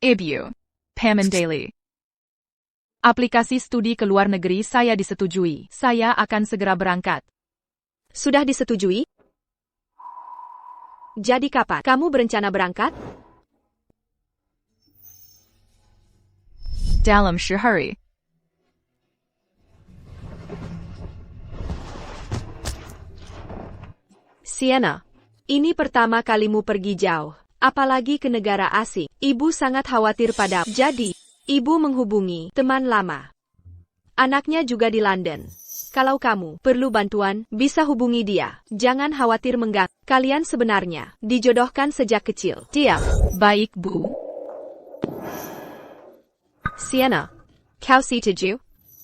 Ibu. Payment Daily. Aplikasi studi ke luar negeri saya disetujui. Saya akan segera berangkat. Sudah disetujui? Jadi kapan kamu berencana berangkat? Dalam sehari. Sienna, ini pertama kalimu pergi jauh, apalagi ke negara asing. Ibu sangat khawatir padamu. Jadi, ibu menghubungi teman lama. Anaknya juga di London. Kalau kamu perlu bantuan, bisa hubungi dia. Jangan khawatir mengganggu. Kalian sebenarnya dijodohkan sejak kecil. Diam. Baik, Bu. Sienna, kau setuju?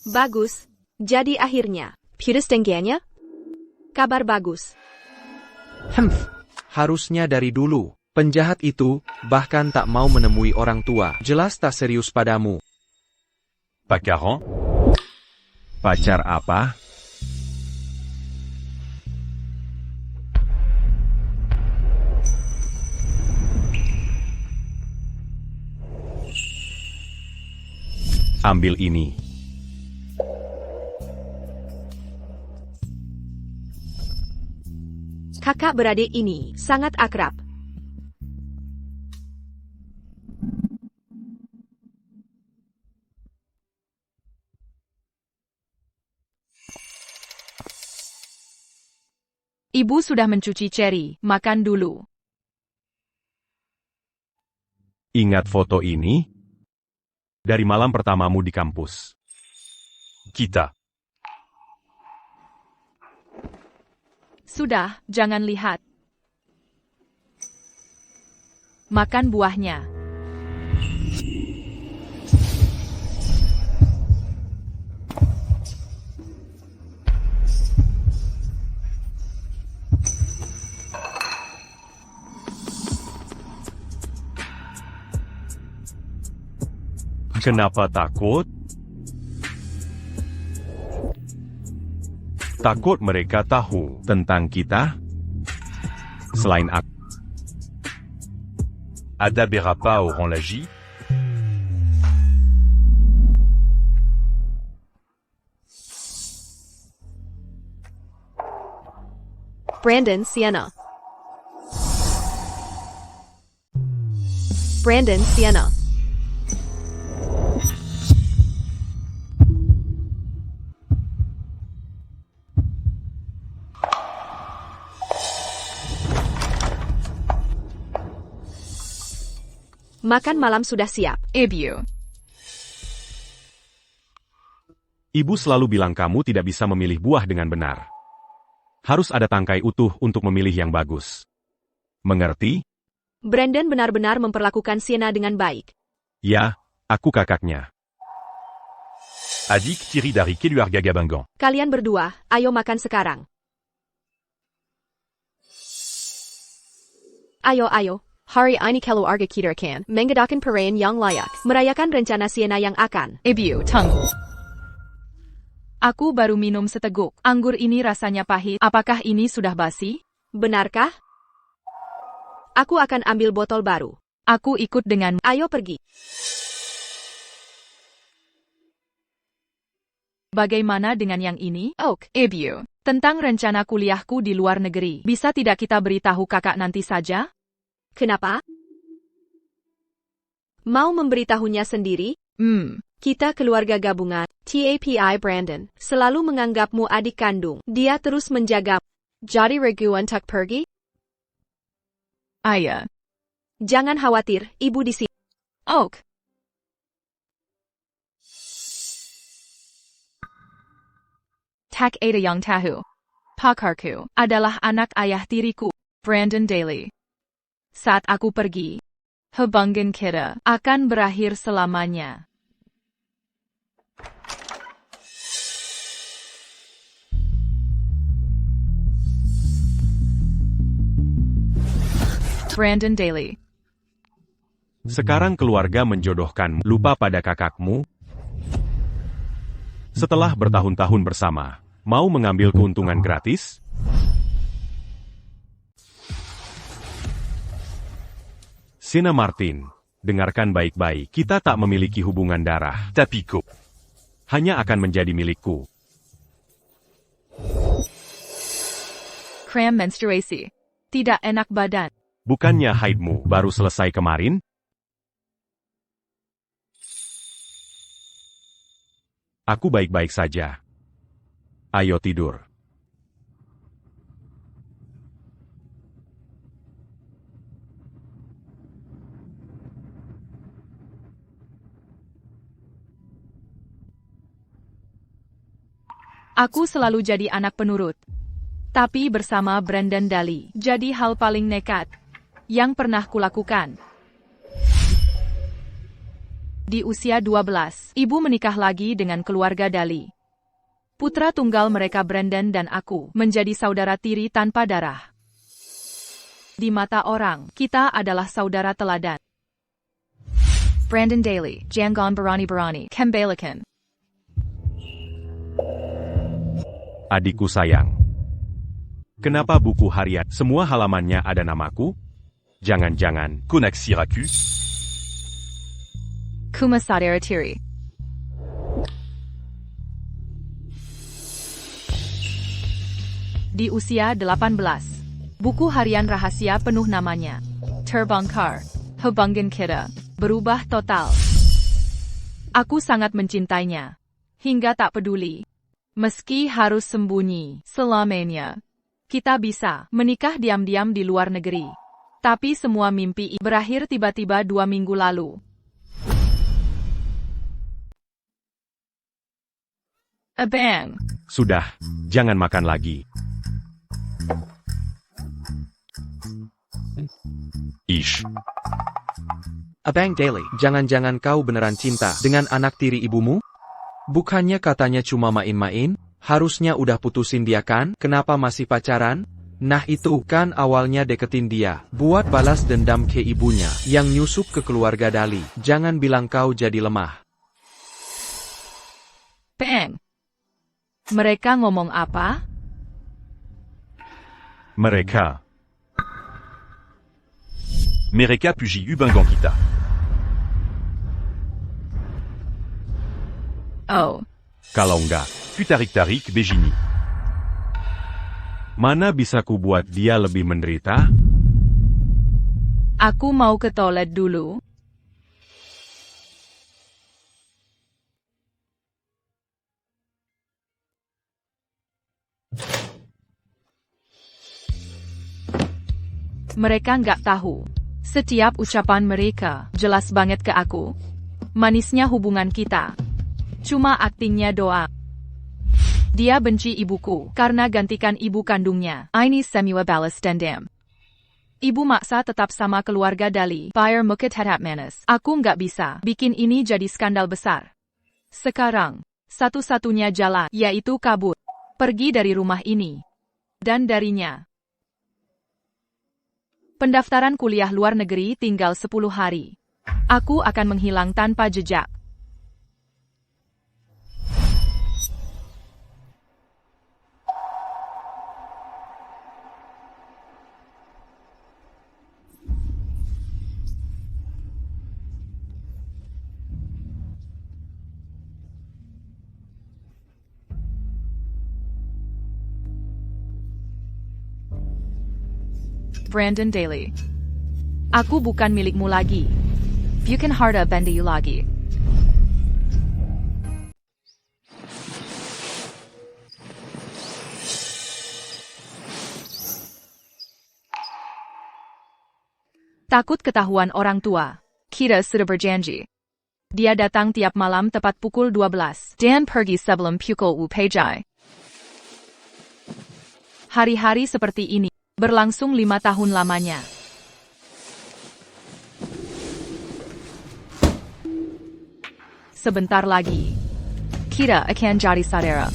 Bagus. Jadi akhirnya, putus dengannya? Kabar bagus. Harusnya dari dulu. Penjahat itu, bahkan tak mau menemui orang tua. Jelas tak serius padamu. Pacaran? Pacar apa? Ambil ini. Kakak beradik ini sangat akrab. Ibu sudah mencuci ceri, makan dulu. Ingat foto ini? Dari malam pertamamu di kampus. Kita. Sudah, jangan lihat. Makan buahnya. Kenapa takut? Takut mereka tahu tentang kita? Selain aku. Ada berapa orang lagi? Brandon, Sienna. Brandon, Sienna. Makan malam sudah siap. Ibu. Ibu selalu bilang kamu tidak bisa memilih buah dengan benar. Harus ada tangkai utuh untuk memilih yang bagus. Mengerti? Brandon benar-benar memperlakukan Sienna dengan baik. Ya, aku kakaknya. Adik tiri dari keluarga Gabangan. Kalian berdua, ayo makan sekarang. Ayo. Hari ini keluarga kita akan mengadakan perayaan yang layak. Merayakan rencana Sienna yang akan. Ibu, tunggu. Aku baru minum seteguk. Anggur ini rasanya pahit. Apakah ini sudah basi? Benarkah? Aku akan ambil botol baru. Aku ikut denganmu. Ayo pergi. Bagaimana dengan yang ini? Oak, Ibu. Tentang rencana kuliahku di luar negeri. Bisa tidak kita beritahu kakak nanti saja? Kenapa? Mau memberitahunya sendiri? Kita keluarga gabungan. TAPI Brandon selalu menganggapmu adik kandung. Dia terus menjaga. Jadi ragu untuk pergi? Ayah. Jangan khawatir, ibu di sini. Oak. Tak ada yang tahu. Pakarku adalah anak ayah tiriku, Brandon Daly. Saat aku pergi, hubungan kita akan berakhir selamanya. Brandon Daly. Sekarang keluarga menjodohkanmu. Lupa pada kakakmu? Setelah bertahun-tahun bersama, mau mengambil keuntungan gratis? Sienna Martin, Dengarkan baik-baik, kita tak memiliki hubungan darah. Tapiku hanya akan menjadi milikku. Kram menstruasi. Tidak enak badan. Bukannya haidmu baru selesai kemarin? Aku baik-baik saja. Ayo tidur. Aku selalu jadi anak penurut. Tapi bersama Brandon Daly, jadi hal paling nekat yang pernah kulakukan. Di usia 12, ibu menikah lagi dengan keluarga Daly. Putra tunggal mereka Brandon dan aku menjadi saudara tiri tanpa darah. Di mata orang, kita adalah saudara teladan. Brandon Daly, Jangan Berani Kembalikan. Adikku sayang. Kenapa buku harian semua halamannya ada namaku? Jangan-jangan Kunaksiraku? Kumasadera Tiri. Di usia 18, buku harian rahasia penuh namanya. Terbongkar. Hubungan kita berubah total. Aku sangat mencintainya. Hingga tak peduli. Meski harus sembunyi selamanya. Kita bisa menikah diam-diam di luar negeri. Tapi semua mimpi berakhir tiba-tiba 2 minggu lalu. Abang. Sudah, jangan makan lagi. Ish. Abang Daly, jangan-jangan kau beneran cinta dengan anak tiri ibumu? Bukannya katanya cuma main-main? Harusnya udah putusin dia kan? Kenapa masih pacaran? Nah itu kan awalnya deketin dia, buat balas dendam ke ibunya, yang nyusup ke keluarga Daly. Jangan bilang kau jadi lemah. Bang. Mereka ngomong apa? Mereka puji Ubangan kita. Oh. Kalau enggak, Putarik-tarik Begini. Mana bisa ku buat dia lebih menderita? Aku mau ke toilet dulu. Mereka nggak tahu. Setiap ucapan mereka jelas banget ke aku. Manisnya hubungan kita. Cuma aktingnya doang. Dia benci ibuku karena gantikan ibu kandungnya. Ini semua balas dendam. Ibu maksa tetap sama keluarga Daly. Biar muka tetap manis. Aku nggak bisa bikin ini jadi skandal besar. Sekarang, satu-satunya jalan yaitu kabur. Pergi dari rumah ini. Dan darinya. Pendaftaran kuliah luar negeri tinggal 10 hari. Aku akan menghilang tanpa jejak. Brandon Daly. Aku bukan milikmu lagi. Bukan harta benda lagi. Takut ketahuan orang tua. Kita sudah berjanji. Dia datang tiap malam tepat pukul 12. Dan pergi sebelum pukul upejai. Hari-hari seperti ini berlangsung 5 tahun lamanya. Sebentar lagi, kita akan jadi saudara.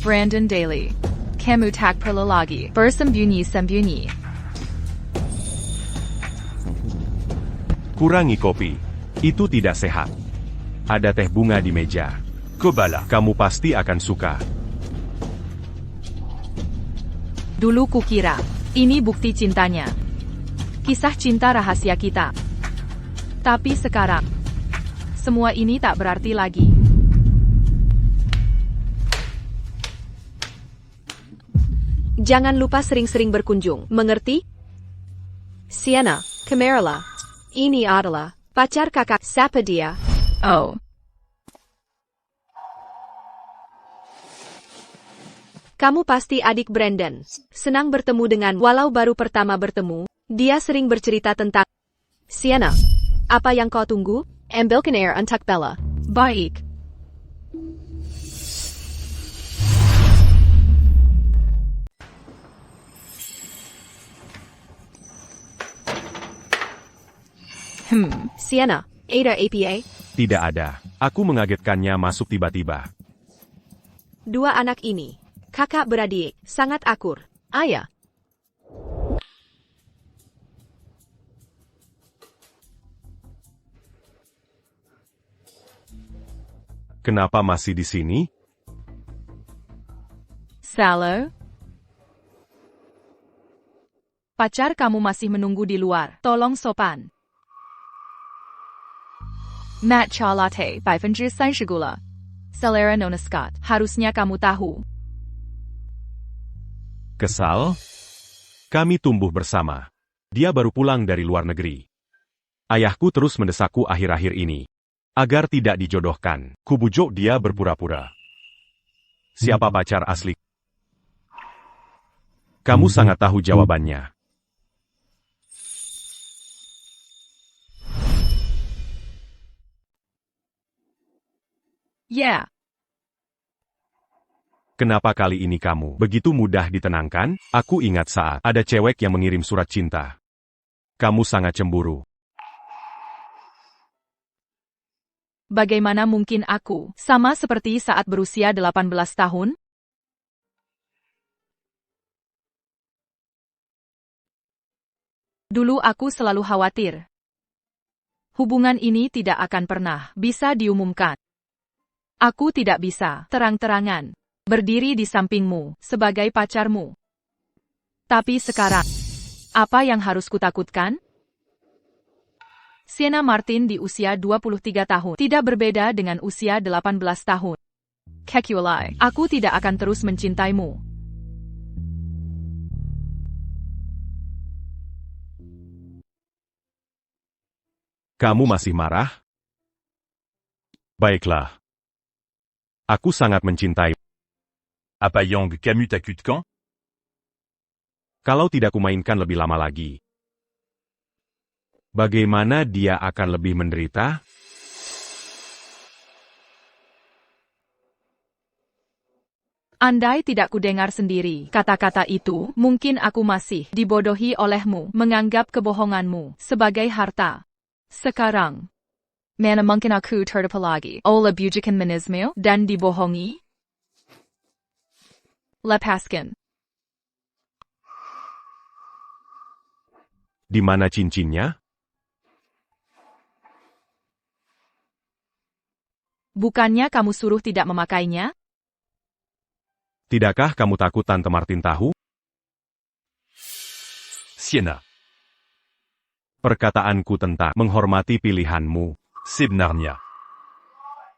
Brandon Daly. Kamu tak perlu lagi bersembunyi-sembunyi. Kurangi kopi. Itu tidak sehat. Ada teh bunga di meja. Kebala, kamu pasti akan suka. Dulu kukira, ini bukti cintanya. Kisah cinta rahasia kita. Tapi sekarang, semua ini tak berarti lagi. Jangan lupa sering-sering berkunjung, mengerti? Sienna, Camarilla. Ini adalah pacar kakak. Siapa dia? Oh. Kamu pasti adik Brandon. Senang bertemu dengan, walau baru pertama bertemu, dia sering bercerita tentang Sienna. Apa yang kau tunggu? Ambilkan air untuk Bella. Baik. Sienna, ada APA? Tidak ada. Aku mengagetkannya masuk tiba-tiba. Dua anak ini, kakak beradik, sangat akur. Ayah. Kenapa masih di sini? Salo? Pacar kamu masih menunggu di luar. Tolong sopan. Matcha latte 30% gula. Selera Nona Scott. Harusnya kamu tahu. Kesal? Kami tumbuh bersama. Dia baru pulang dari luar negeri. Ayahku terus mendesakku akhir-akhir ini. Agar tidak dijodohkan. Kubujuk dia berpura-pura. Siapa pacar asli? Kamu sangat tahu jawabannya. Yeah. Kenapa kali ini kamu begitu mudah ditenangkan? Aku ingat saat ada cewek yang mengirim surat cinta. Kamu sangat cemburu. Bagaimana mungkin aku, sama seperti saat berusia 18 tahun? Dulu aku selalu khawatir. Hubungan ini tidak akan pernah bisa diumumkan. Aku tidak bisa terang-terangan berdiri di sampingmu sebagai pacarmu. Tapi sekarang, apa yang harus kutakutkan? Sienna Martin di usia 23 tahun tidak berbeda dengan usia 18 tahun. Kekulai, aku tidak akan terus mencintaimu. Kamu masih marah? Baiklah. Aku sangat mencintai. Apa Yang kamu takutkan? Kalau tidak kumainkan lebih lama lagi, bagaimana dia akan lebih menderita? Andai tidak kudengar sendiri kata-kata itu, mungkin aku masih dibodohi olehmu, menganggap kebohonganmu sebagai harta. Sekarang, mana mungkin aku tertipu lagi oleh bujukan manismu dan dibohongi? Lepaskan. Di mana cincinnya? Bukannya kamu suruh tidak memakainya? Tidakkah kamu takut Tante Martin tahu? Sienna, Perkataanku tentang menghormati pilihanmu. sebenarnya.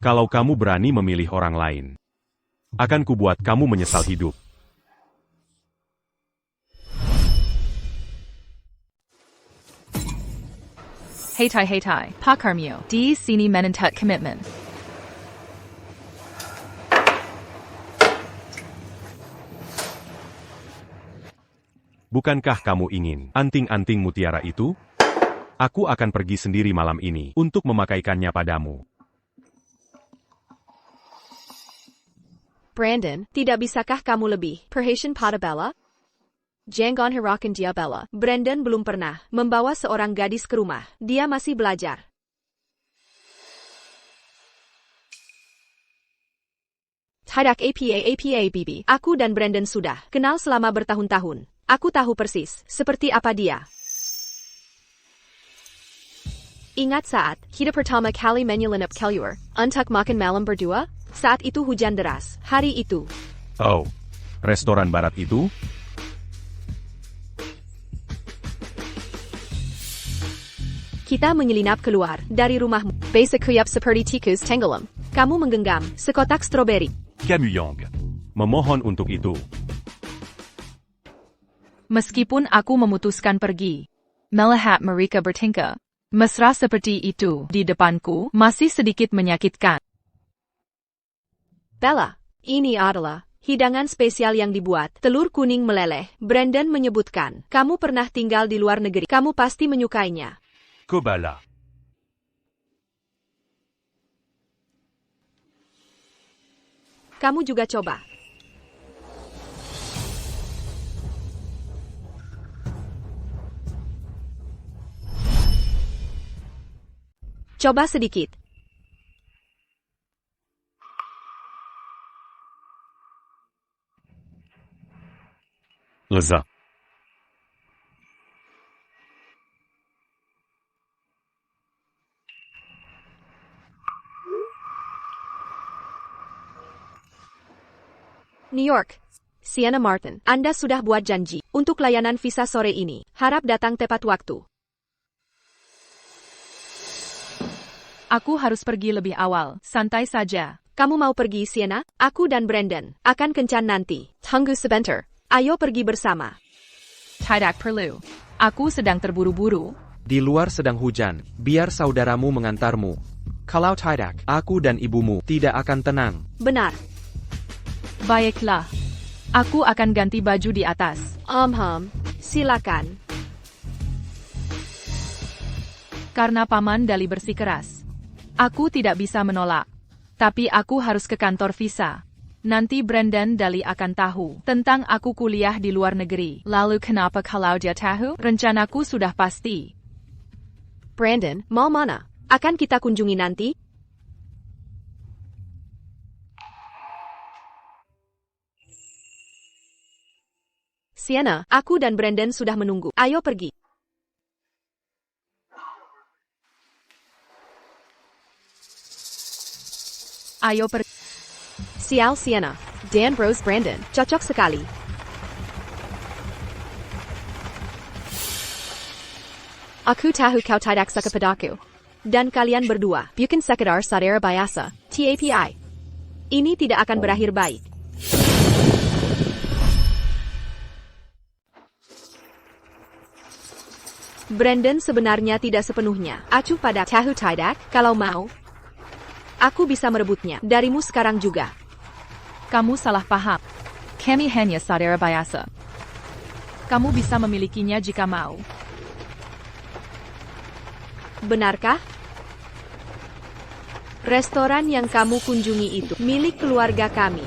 Kalau kamu berani memilih orang lain, akan kubuat kamu menyesal hidup. Heitai, pakarmio, di sini menentuk commitment. Bukankah kamu ingin anting-anting mutiara itu? Aku akan pergi sendiri malam ini untuk memakaikannya padamu. Brandon, tidak bisakah kamu lebih perhatian pada Bella? Jangan hirakan dia Bella. Brandon belum pernah membawa seorang gadis ke rumah. Dia masih belajar. Tidak apa Bibi. Aku dan Brandon sudah kenal selama bertahun-tahun. Aku tahu persis seperti apa dia. Ingat saat kita pertama kali menyelinap keluar untuk makan malam berdua? Saat itu hujan deras. Hari itu. Oh, restoran barat itu? Kita menyelinap keluar dari rumahmu. Basic kuyap seperti tikus tenggelam. Kamu menggenggam sekotak stroberi. Camuyong. Memohon untuk itu. Meskipun aku memutuskan pergi, melihat mereka bertingkah mesra seperti itu di depanku masih sedikit menyakitkan. Bella, ini adalah hidangan spesial yang dibuat telur kuning meleleh. Brandon menyebutkan, kamu pernah tinggal di luar negeri. Kamu pasti menyukainya. Kobala. Kamu juga coba. Coba sedikit. Lezat. New York. Sienna Martin, Anda sudah buat janji untuk layanan visa sore ini. Harap datang tepat waktu. Aku harus pergi lebih awal, santai saja. Kamu mau pergi, Sienna? Aku dan Brandon akan kencan nanti. Tunggu sebentar. Ayo pergi bersama. Tidak perlu. Aku sedang terburu-buru. Di luar sedang hujan, biar saudaramu mengantarmu. Kalau tidak, aku dan ibumu tidak akan tenang. Benar. Baiklah. Aku akan ganti baju di atas. Silakan. Karena Paman Dali bersikeras. Aku tidak bisa menolak. Tapi aku harus ke kantor visa. Nanti Brandon Dali akan tahu tentang aku kuliah di luar negeri. Lalu kenapa kalau dia tahu? Rencanaku sudah pasti. Brandon, mau mana? Akan kita kunjungi nanti? Sienna, aku dan Brandon sudah menunggu. Ayo pergi. Ayo pergi. Sial Sienna. Dan Bros Brandon. Cocok sekali. Aku tahu kau tidak suka padaku. Dan kalian berdua, bukan sekedar saudara biasa. TAPI. Ini tidak akan berakhir baik. Brandon sebenarnya tidak sepenuhnya acuh pada tahu tidak. Kalau mau, aku bisa merebutnya darimu sekarang juga. Kamu salah paham. Kami hanya saudara biasa. Kamu bisa memilikinya jika mau. Benarkah? Restoran yang kamu kunjungi itu milik keluarga kami.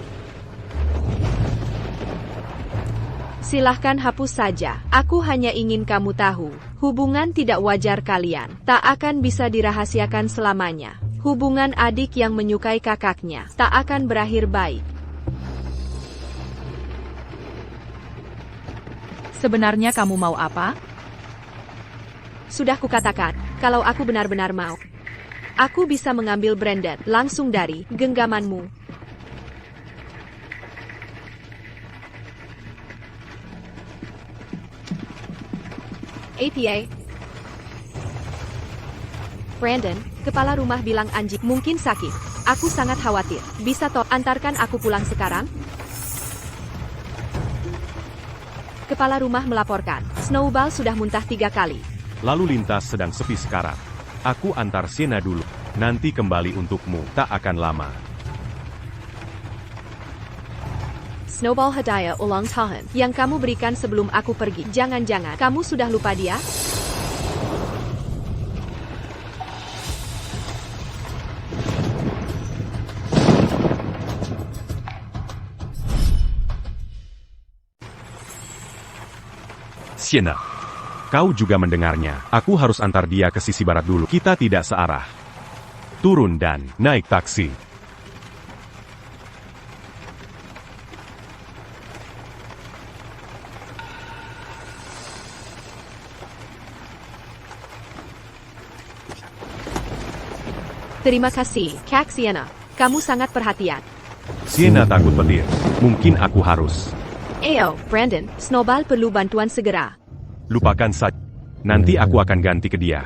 Silahkan hapus saja. Aku hanya ingin kamu tahu, hubungan tidak wajar kalian tak akan bisa dirahasiakan selamanya. Hubungan adik yang menyukai kakaknya tak akan berakhir baik. Sebenarnya kamu mau apa? Sudah kukatakan, kalau aku benar-benar mau, aku bisa mengambil Brandon langsung dari genggamanmu. APA. Brandon, kepala rumah bilang anjing mungkin sakit. Aku sangat khawatir. Bisa toh antarkan aku pulang sekarang? Kepala rumah melaporkan, Snowball sudah muntah 3 kali. Lalu lintas sedang sepi sekarang. Aku antar Sienna dulu. Nanti kembali untukmu, tak akan lama. Snowball hadiah ulang tahun yang kamu berikan sebelum aku pergi. Jangan-jangan kamu sudah lupa dia? Sienna. Kau juga mendengarnya. Aku harus antar dia ke sisi barat dulu. Kita tidak searah. Turun dan naik taksi. Terima kasih, Kak Sienna. Kamu sangat perhatian. Sienna takut petir. Mungkin aku harus. Ayo, Brandon, Snowball perlu bantuan segera. Lupakan saja. Nanti aku akan ganti ke dia.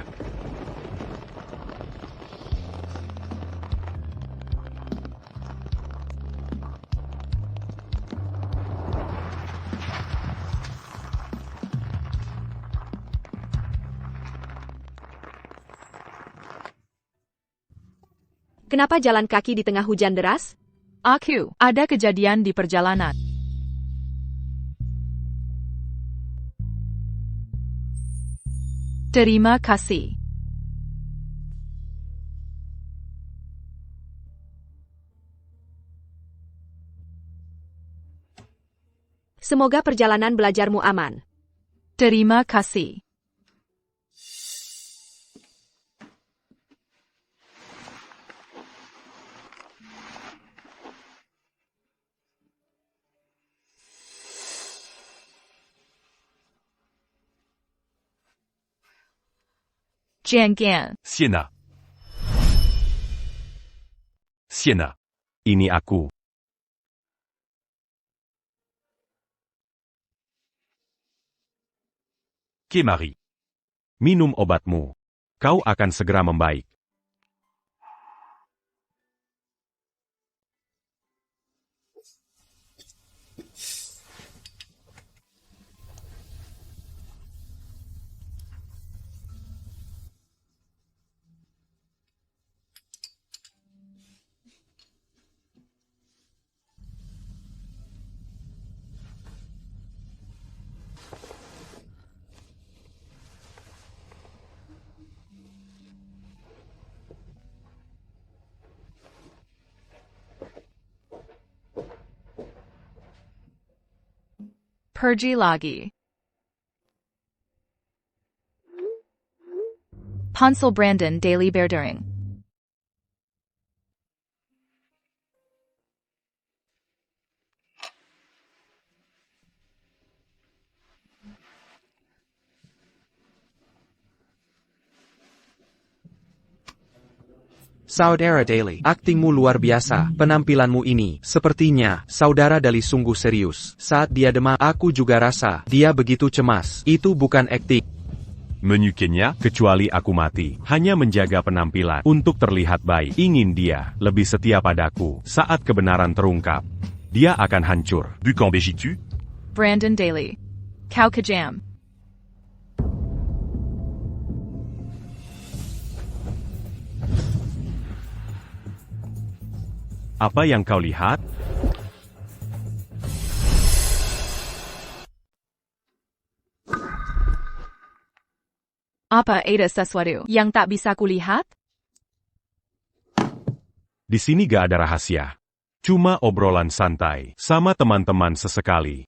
Kenapa jalan kaki di tengah hujan deras? Aku, ada kejadian di perjalanan. Terima kasih. Semoga perjalanan belajarmu aman. Terima kasih. Jiangan. Sienna. Sienna. Ini aku. Kemari. Minum obatmu. Kau akan segera membaik. Pergi lagi. Ponsel Brandon Daily Berdering. Saudara Daily, aktingmu luar biasa. Penampilanmu ini, sepertinya, saudara Daily sungguh serius. Saat dia demam, aku juga rasa, dia begitu cemas. Itu bukan akting. Menu Kenya, kecuali aku mati. Hanya menjaga penampilan, untuk terlihat baik. Ingin dia, lebih setia padaku. Saat kebenaran terungkap, dia akan hancur. Du camp Bégitu. Brandon Daily. Kau kejam. Apa yang kau lihat? Apa ada sesuatu yang tak bisa kulihat? Di sini gak ada rahasia. Cuma obrolan santai, sama teman-teman sesekali.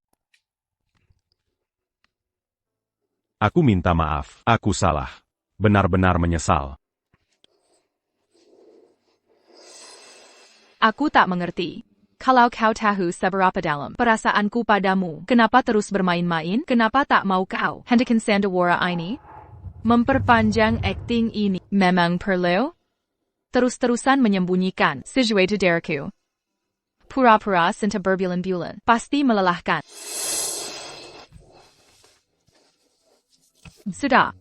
Aku minta maaf, aku salah. Benar-benar menyesal. Aku tak mengerti. Kalau kau tahu seberapa dalam perasaanku padamu, kenapa terus bermain-main? Kenapa tak mau kau hentikan sandiwara ini? Memperpanjang akting ini memang perlu? Terus-terusan menyembunyikan sesuatu dariku. Pura-pura cinta berbulan-bulan pasti melelahkan. Sudah.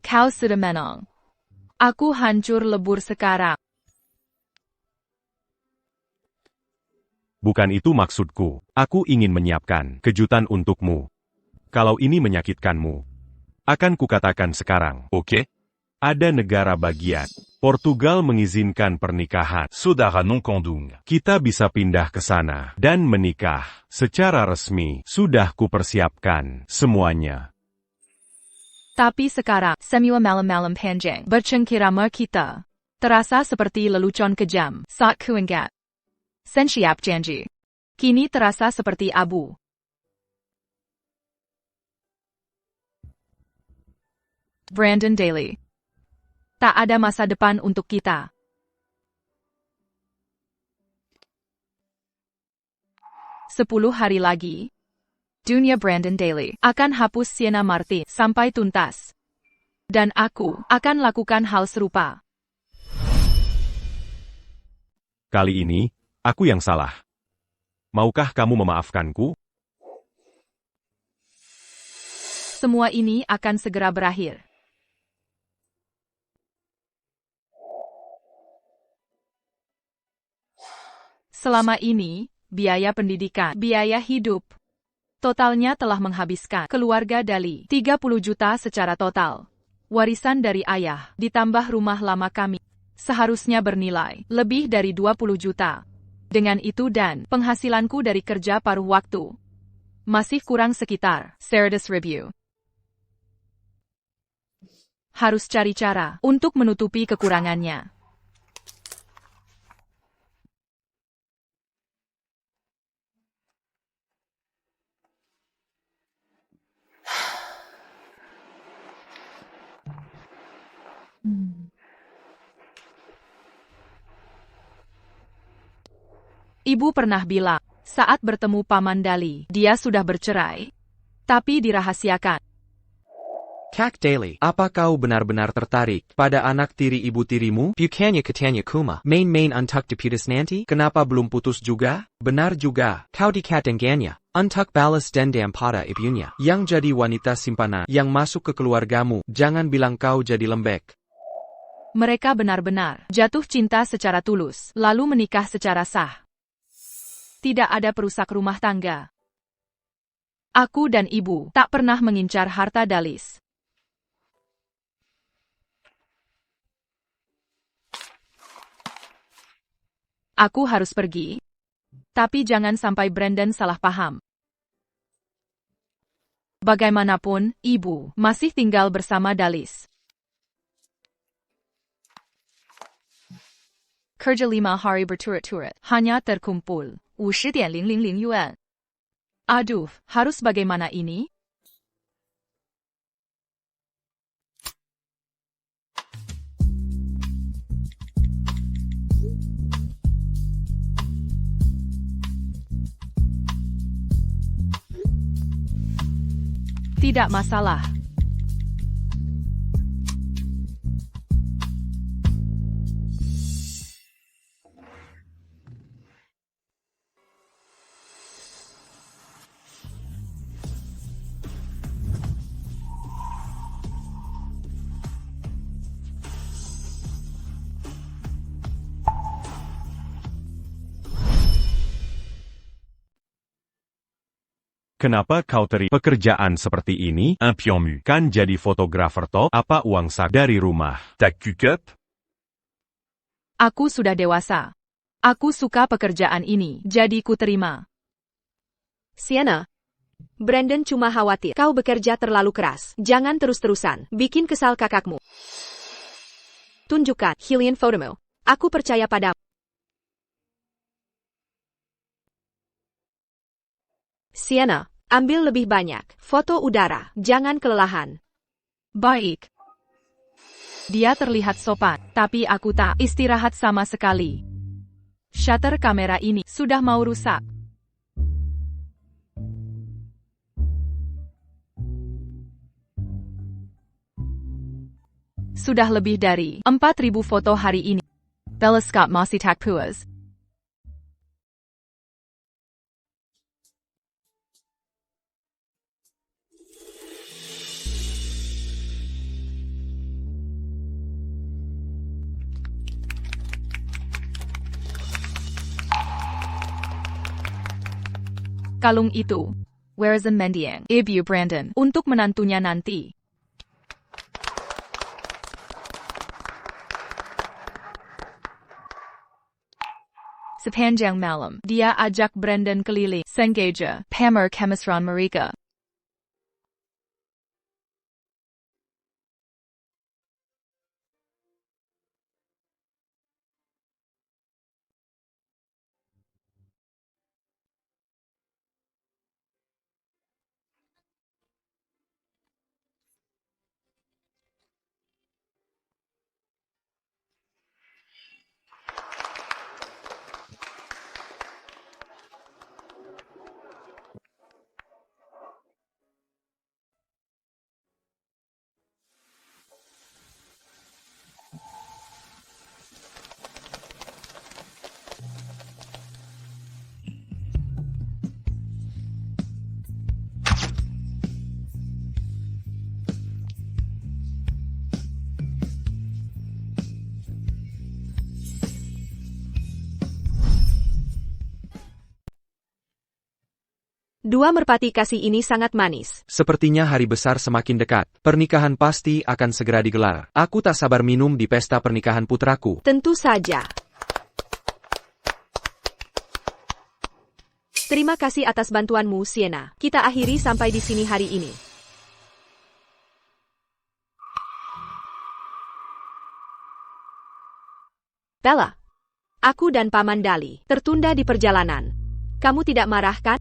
Kau sudah menang. Aku hancur lebur sekarang. Bukan itu maksudku. Aku ingin menyiapkan kejutan untukmu. Kalau ini menyakitkanmu, akan kukatakan sekarang. Ok. Ada negara bagian. Portugal mengizinkan pernikahan. Saudara non kandung. Kita bisa pindah ke sana dan menikah. Secara resmi, sudah kupersiapkan semuanya. Tapi sekarang, semua malam-malam panjang bercengkerama kita. Terasa seperti lelucon kejam saat kuingat. Sensiap janji. Kini terasa seperti abu. Brandon Daily. Tak ada masa depan untuk kita. Sepuluh hari lagi. Dunia Brandon Daily akan hapus Sienna Martin sampai tuntas. Dan aku akan lakukan hal serupa. Kali ini, aku yang salah. Maukah kamu memaafkanku? Semua ini akan segera berakhir. Selama ini, biaya pendidikan, biaya hidup, totalnya telah menghabiskan keluarga Dali 30 juta secara total. Warisan dari ayah, ditambah rumah lama kami. seharusnya bernilai lebih dari 20 juta. Dengan itu dan penghasilanku dari kerja paruh waktu, masih kurang sekitar 100.000. Harus cari cara untuk menutupi kekurangannya. Ibu pernah bilang, saat bertemu Paman Dali, dia sudah bercerai, tapi dirahasiakan. Kak Daly, apa kau benar-benar tertarik pada anak tiri ibu tirimu? Bukannya katanya kuma, main-main untuk deputus nanti? Kenapa belum putus juga? Benar juga, kau dikatakannya. Untuk balas dendam pada ibunya, yang jadi wanita simpanan, yang masuk ke keluargamu, jangan bilang kau jadi lembek. Mereka benar-benar jatuh cinta secara tulus, lalu menikah secara sah. Tidak ada perusak rumah tangga. Aku dan ibu tak pernah mengincar harta Dalis. Aku harus pergi. Tapi jangan sampai Brandon salah paham. Bagaimanapun, ibu masih tinggal bersama Dalis. Kerja 5 hari berturut-turut, hanya terkumpul 50.000 yuan. Aduh, harus bagaimana ini? Tidak masalah. Kenapa kau terima pekerjaan seperti ini? Un pion mu. Kan jadi fotografer toh? Apa uang sak dari rumah? Ta cucup? Aku sudah dewasa. Aku suka pekerjaan ini, jadi ku terima. Sienna, Brandon cuma khawatir kau bekerja terlalu keras. Jangan terus-terusan bikin kesal kakakmu. Tunjukkan Helian fotomu. Aku percaya padamu. Sienna, ambil lebih banyak foto udara. Jangan kelelahan. Baik. Dia terlihat sopan, tapi aku tak istirahat sama sekali. Shutter kamera ini sudah mau rusak. Sudah lebih dari 4.000 foto hari ini. Teleskop masih tak puas. Kalung itu, Warzon Mendiang, Ibu Brandon, untuk menantunya nanti. Sepanjang malam, dia ajak Brandon keliling, sengaja, pamer kemesraan mereka. Dua merpati kasih ini sangat manis. Sepertinya hari besar semakin dekat. Pernikahan pasti akan segera digelar. Aku tak sabar minum di pesta pernikahan putraku. Tentu saja. Terima kasih atas bantuanmu, Sienna. Kita akhiri sampai di sini hari ini. Bella, aku dan Paman Dali tertunda di perjalanan. Kamu tidak marah kan?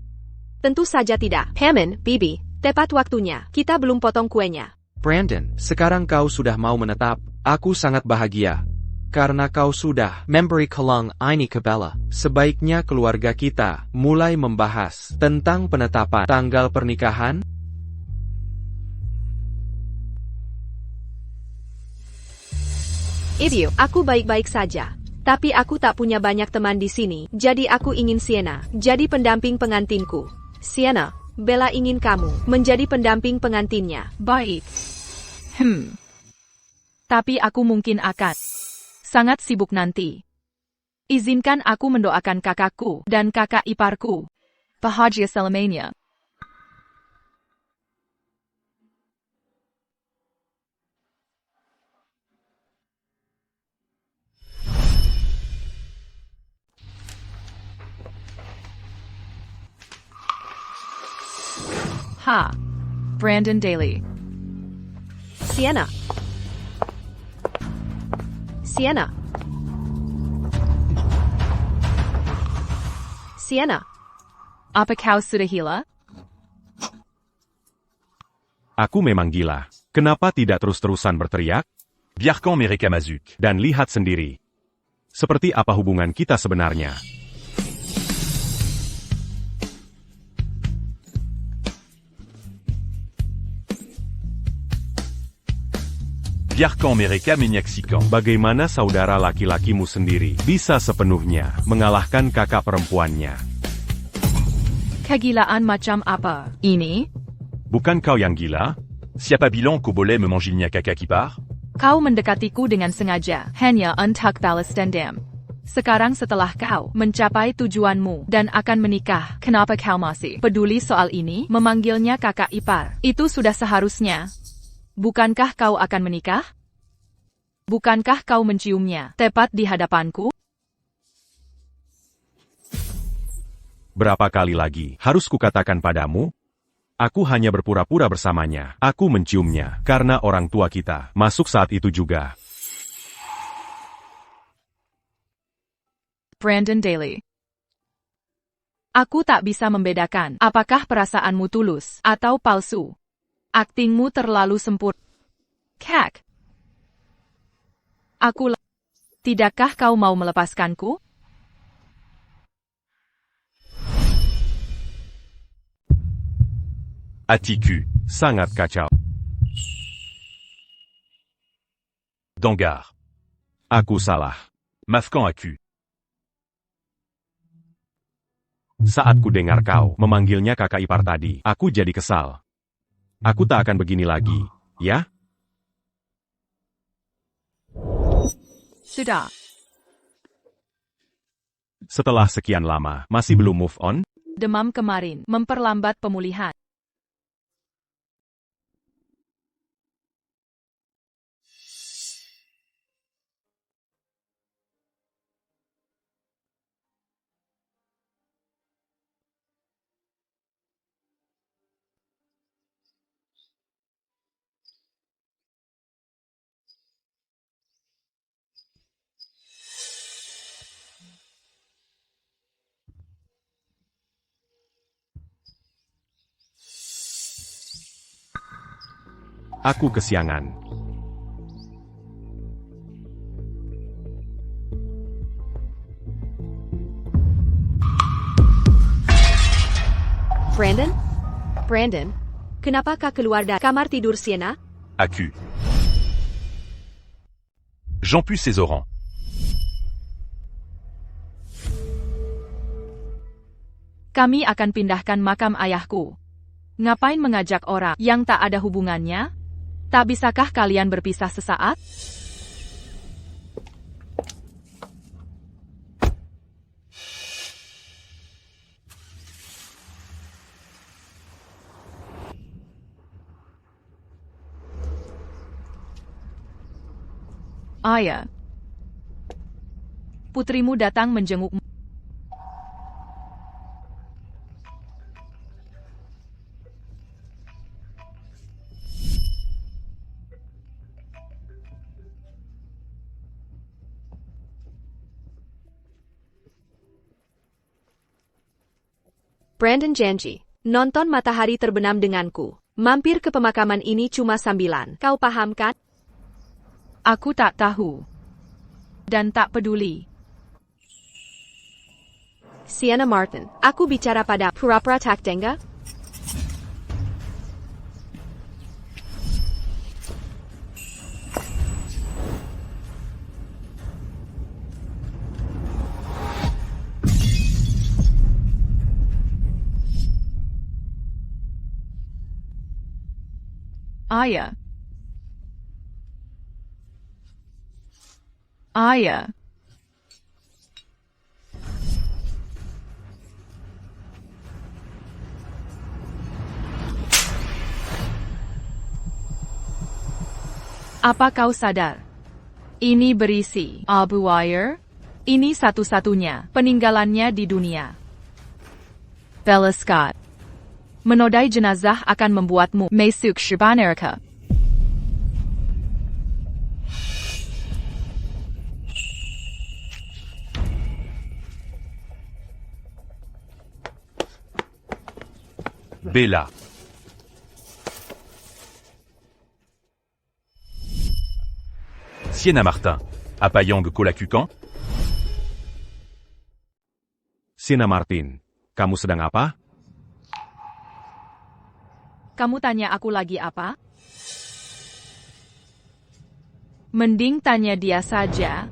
Tentu saja tidak. Hammond, Bibi, tepat waktunya. Kita belum potong kuenya. Brandon, sekarang kau sudah mau menetap. Aku sangat bahagia. Karena kau sudah memberi kelang ini ke Bella. Sebaiknya keluarga kita mulai membahas tentang penetapan tanggal pernikahan. Ibu, aku baik-baik saja. Tapi aku tak punya banyak teman di sini, jadi aku ingin Sienna jadi pendamping pengantinku. Sienna, Bella ingin kamu menjadi pendamping pengantinnya. Baik. Tapi aku mungkin akan sangat sibuk nanti. Izinkan aku mendoakan kakakku dan kakak iparku. Bahagia selamanya. Ha. Brandon Daly. Sienna. Sienna. Sienna. Apa kau sudah gila? Aku memang gila. Kenapa tidak terus-terusan berteriak? Biarkan mes récamazuc. Dan lihat sendiri. Seperti apa hubungan kita sebenarnya? Biarkan mes récameniaxican. Bagaimana saudara laki-lakimu sendiri bisa sepenuhnya mengalahkan kakak perempuannya? Kegilaan macam apa ini? Bukan kau yang gila? Siapa bilang qu'au bolet me mangilnia caca qui part? Kau mendekatiku dengan sengaja, hanya untuk balas dendam. Sekarang setelah kau mencapai tujuanmu dan akan menikah, kenapa kau masih peduli soal ini? Memanggilnya kakak ipar, itu sudah seharusnya. Bukankah kau akan menikah? Bukankah kau menciumnya tepat di hadapanku? Berapa kali lagi harus kukatakan padamu? Aku hanya berpura-pura bersamanya. Aku menciumnya karena orang tua kita masuk saat itu juga. Brandon Daly. Aku tak bisa membedakan apakah perasaanmu tulus atau palsu. Aktingmu terlalu sempurna. Kak. Tidakkah kau mau melepaskanku? Atticu. Sangat kacau. Dangar. Aku salah. Mafkan acu. Saat ku dengar kau memanggilnya kakak ipar tadi, aku jadi kesal. Aku tak akan begini lagi, ya? Sudah. Setelah sekian lama, masih belum move on? Demam kemarin memperlambat pemulihan. Aku kesiangan. Brandon? Brandon? Kenapakah keluar dari kamar tidur Sienna? Acu. J'empus ses orans. Kami akan pindahkan makam ayahku. Ngapain mengajak orang yang tak ada hubungannya? Tak bisakah kalian berpisah sesaat? Ayah. Putrimu datang menjengukmu. Brandon janji, nonton matahari terbenam denganku. Mampir ke pemakaman ini cuma sambilan. Kau paham kan? Aku tak tahu. Dan tak peduli. Sienna Martin, aku bicara pada pura-pura tak dengar? Ayah. Ayah. Apa kau sadar? Ini berisi Abu Wire. Ini satu-satunya peninggalannya di dunia. Bella Scott. Menodai jenazah akan membuatmu masuk surga neraka. Bella. Sienna Martin. Apayang Kolakukan? Sienna Martin, kamu sedang apa? Kamu tanya aku lagi apa? Mending tanya dia saja.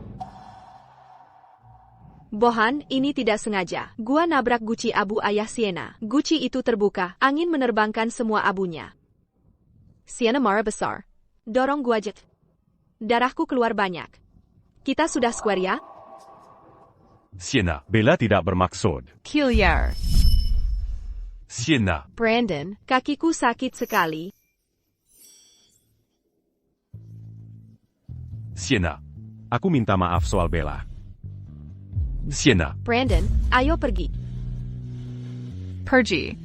Bohan, ini tidak sengaja. Gua nabrak guci abu ayah Sienna. Guci itu terbuka, angin menerbangkan semua abunya. Sienna marah besar. Dorong gua jet. Darahku keluar banyak. Kita sudah square ya? Sienna. Bella tidak bermaksud. Killiar. Sienna. Brandon, kakiku sakit sekali. Sienna. Aku minta maaf soal Bella. Sienna. Brandon, ayo pergi. Pergi.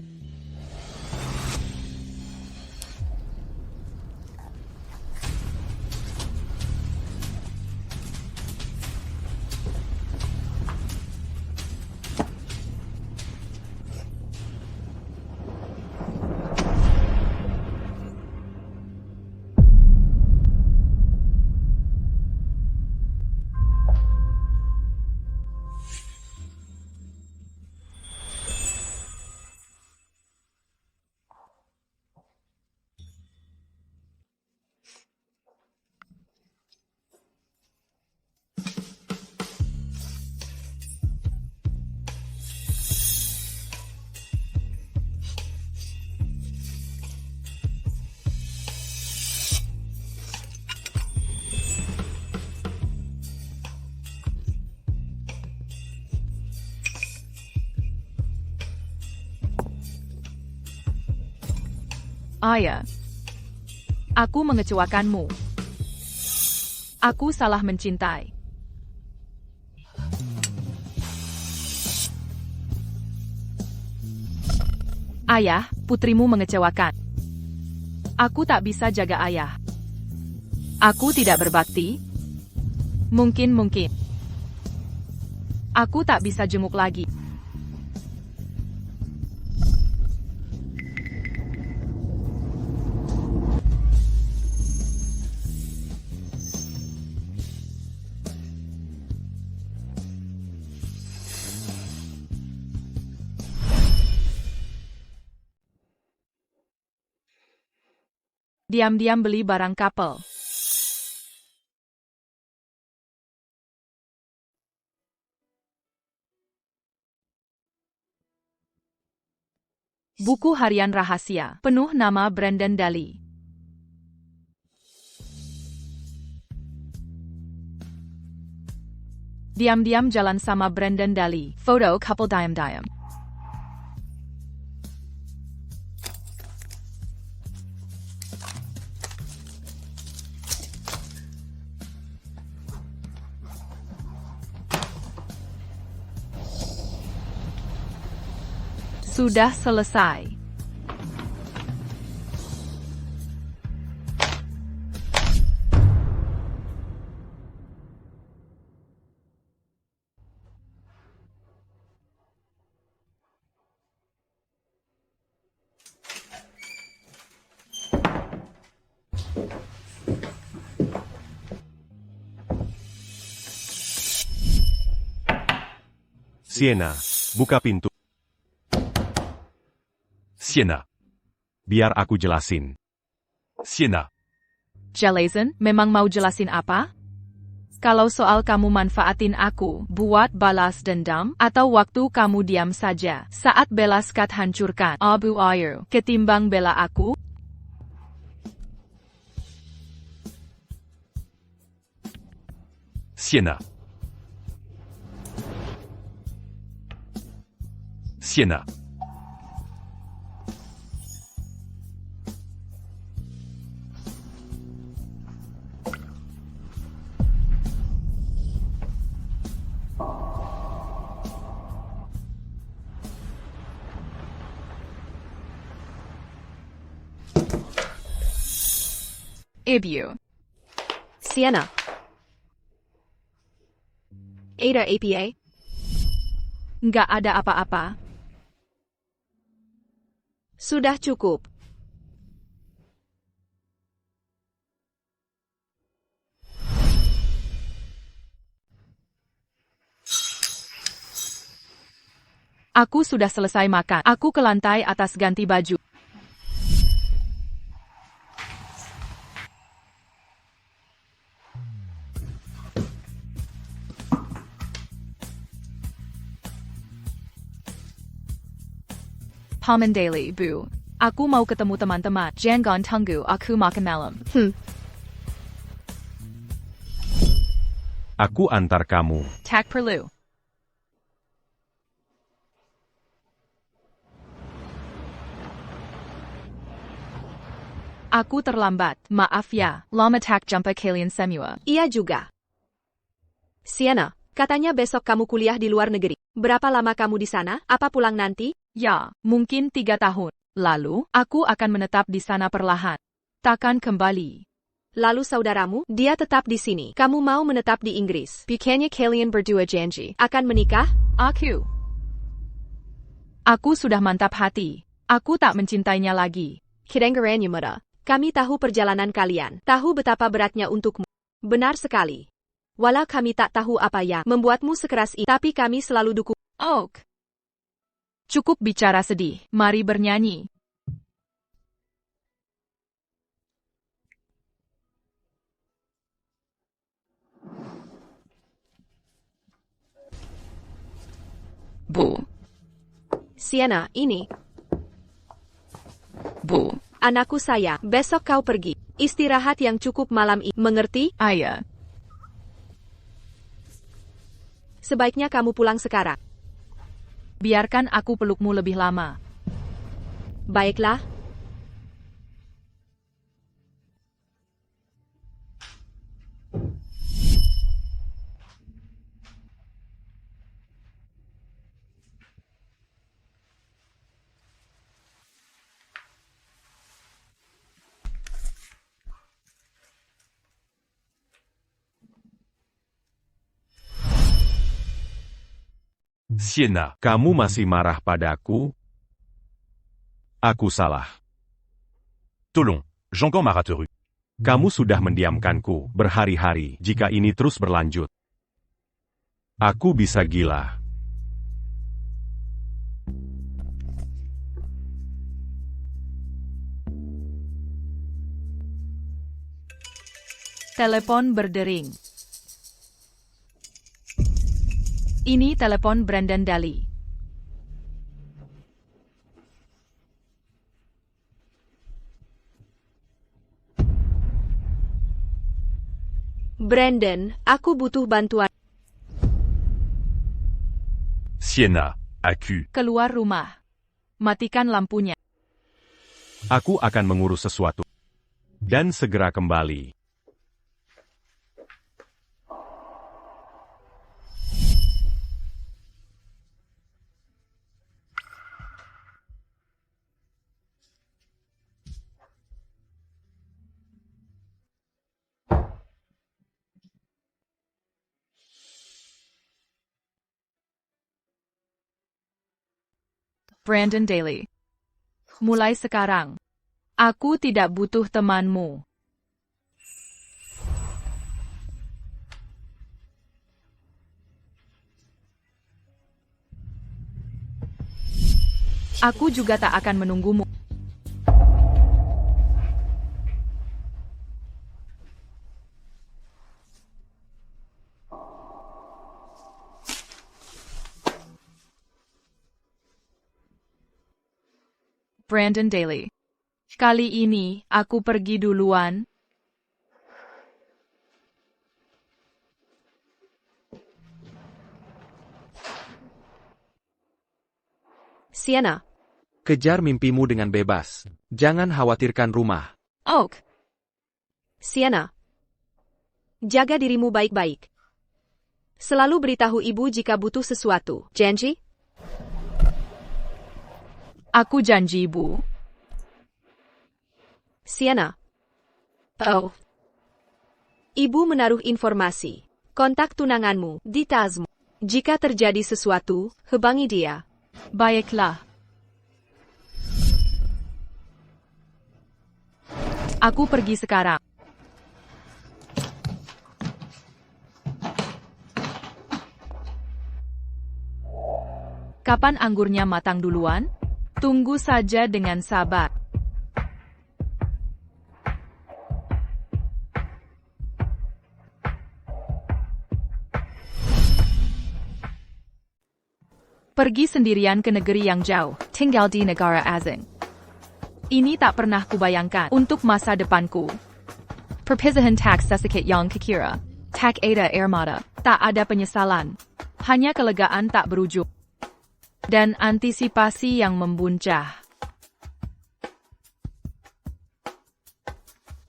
Ayah. Aku mengecewakanmu. Aku salah mencintai. Ayah, putrimu mengecewakan. Aku tak bisa jaga ayah. Aku tidak berbakti. Mungkin. Aku tak bisa jenguk lagi. Diam-diam beli barang kapel. Buku harian rahasia, penuh nama Brandon Daly. Diam-diam jalan sama Brandon Daly. Foto couple diam-diam. Sudah selesai. Sienna, buka pintu. Sienna. Biar aku jelasin. Sienna. Jelasin, memang mau jelasin apa? Kalau soal kamu manfaatin aku, buat balas dendam, atau waktu kamu diam saja, saat bela Scott hancurkan Abu Air, ketimbang bela aku? Sienna. Sienna. Ibu. Sienna. Ada APA? Nggak ada apa-apa. Sudah cukup. Aku sudah selesai makan. Aku ke lantai atas ganti baju. Paman Daily, Bu. Aku mau ketemu teman-teman. Jangan tunggu aku makan malam. Aku antar kamu. Tak perlu. Aku terlambat. Maaf ya. Lama tak jumpa kalian semua. Iya juga. Sienna, katanya besok kamu kuliah di luar negeri. Berapa lama kamu di sana? Apa pulang nanti? Ya, mungkin 3 tahun. Lalu, aku akan menetap di sana perlahan. Takkan kembali. Lalu saudaramu, dia tetap di sini. Kamu mau menetap di Inggris. Bukannya kalian berdua janji akan menikah? Aku sudah mantap hati. Aku tak mencintainya lagi. Kedengarannya muda. Kami tahu perjalanan kalian. Tahu betapa beratnya untukmu. Benar sekali. Walau kami tak tahu apa yang membuatmu sekeras ini, tapi kami selalu dukung. Oak. Cukup bicara sedih. Mari bernyanyi. Bu. Sienna, ini. Bu. Anakku sayang, besok kau pergi. Istirahat yang cukup malam ini. Mengerti? Ayah. Sebaiknya kamu pulang sekarang. Biarkan aku pelukmu lebih lama. Baiklah. Sienna. Kamu masih marah padaku? Aku salah. Tolong, Jean-Gon Marateru. Kamu sudah mendiamkanku berhari-hari. Jika ini terus berlanjut, aku bisa gila. Telepon berdering. Ini telepon Brandon Daly. Brandon, aku butuh bantuan. Sienna. Aku. Keluar rumah. Matikan lampunya. Aku akan mengurus sesuatu. Dan segera kembali. Brandon Daly. Mulai sekarang, aku tidak butuh temanmu. Aku juga tak akan menunggumu. Brandon Daly. Kali ini, aku pergi duluan. Sienna. Kejar mimpimu dengan bebas. Jangan khawatirkan rumah. Oak. Sienna. Jaga dirimu baik-baik. Selalu beritahu ibu jika butuh sesuatu. Janji? Aku janji, Bu. Sienna. Oh. Ibu menaruh informasi. Kontak tunanganmu di tasmu. Jika terjadi sesuatu, hubungi dia. Baiklah. Aku pergi sekarang. Kapan anggurnya matang duluan? Tunggu saja dengan sabar. Pergi sendirian ke negeri yang jauh, tinggal di negara asing. Ini tak pernah kubayangkan untuk masa depanku. Perpisahan tak sesikit yang kukira. Tak ada air mata, tak ada penyesalan. Hanya kelegaan tak berujung. Dan antisipasi yang membuncah.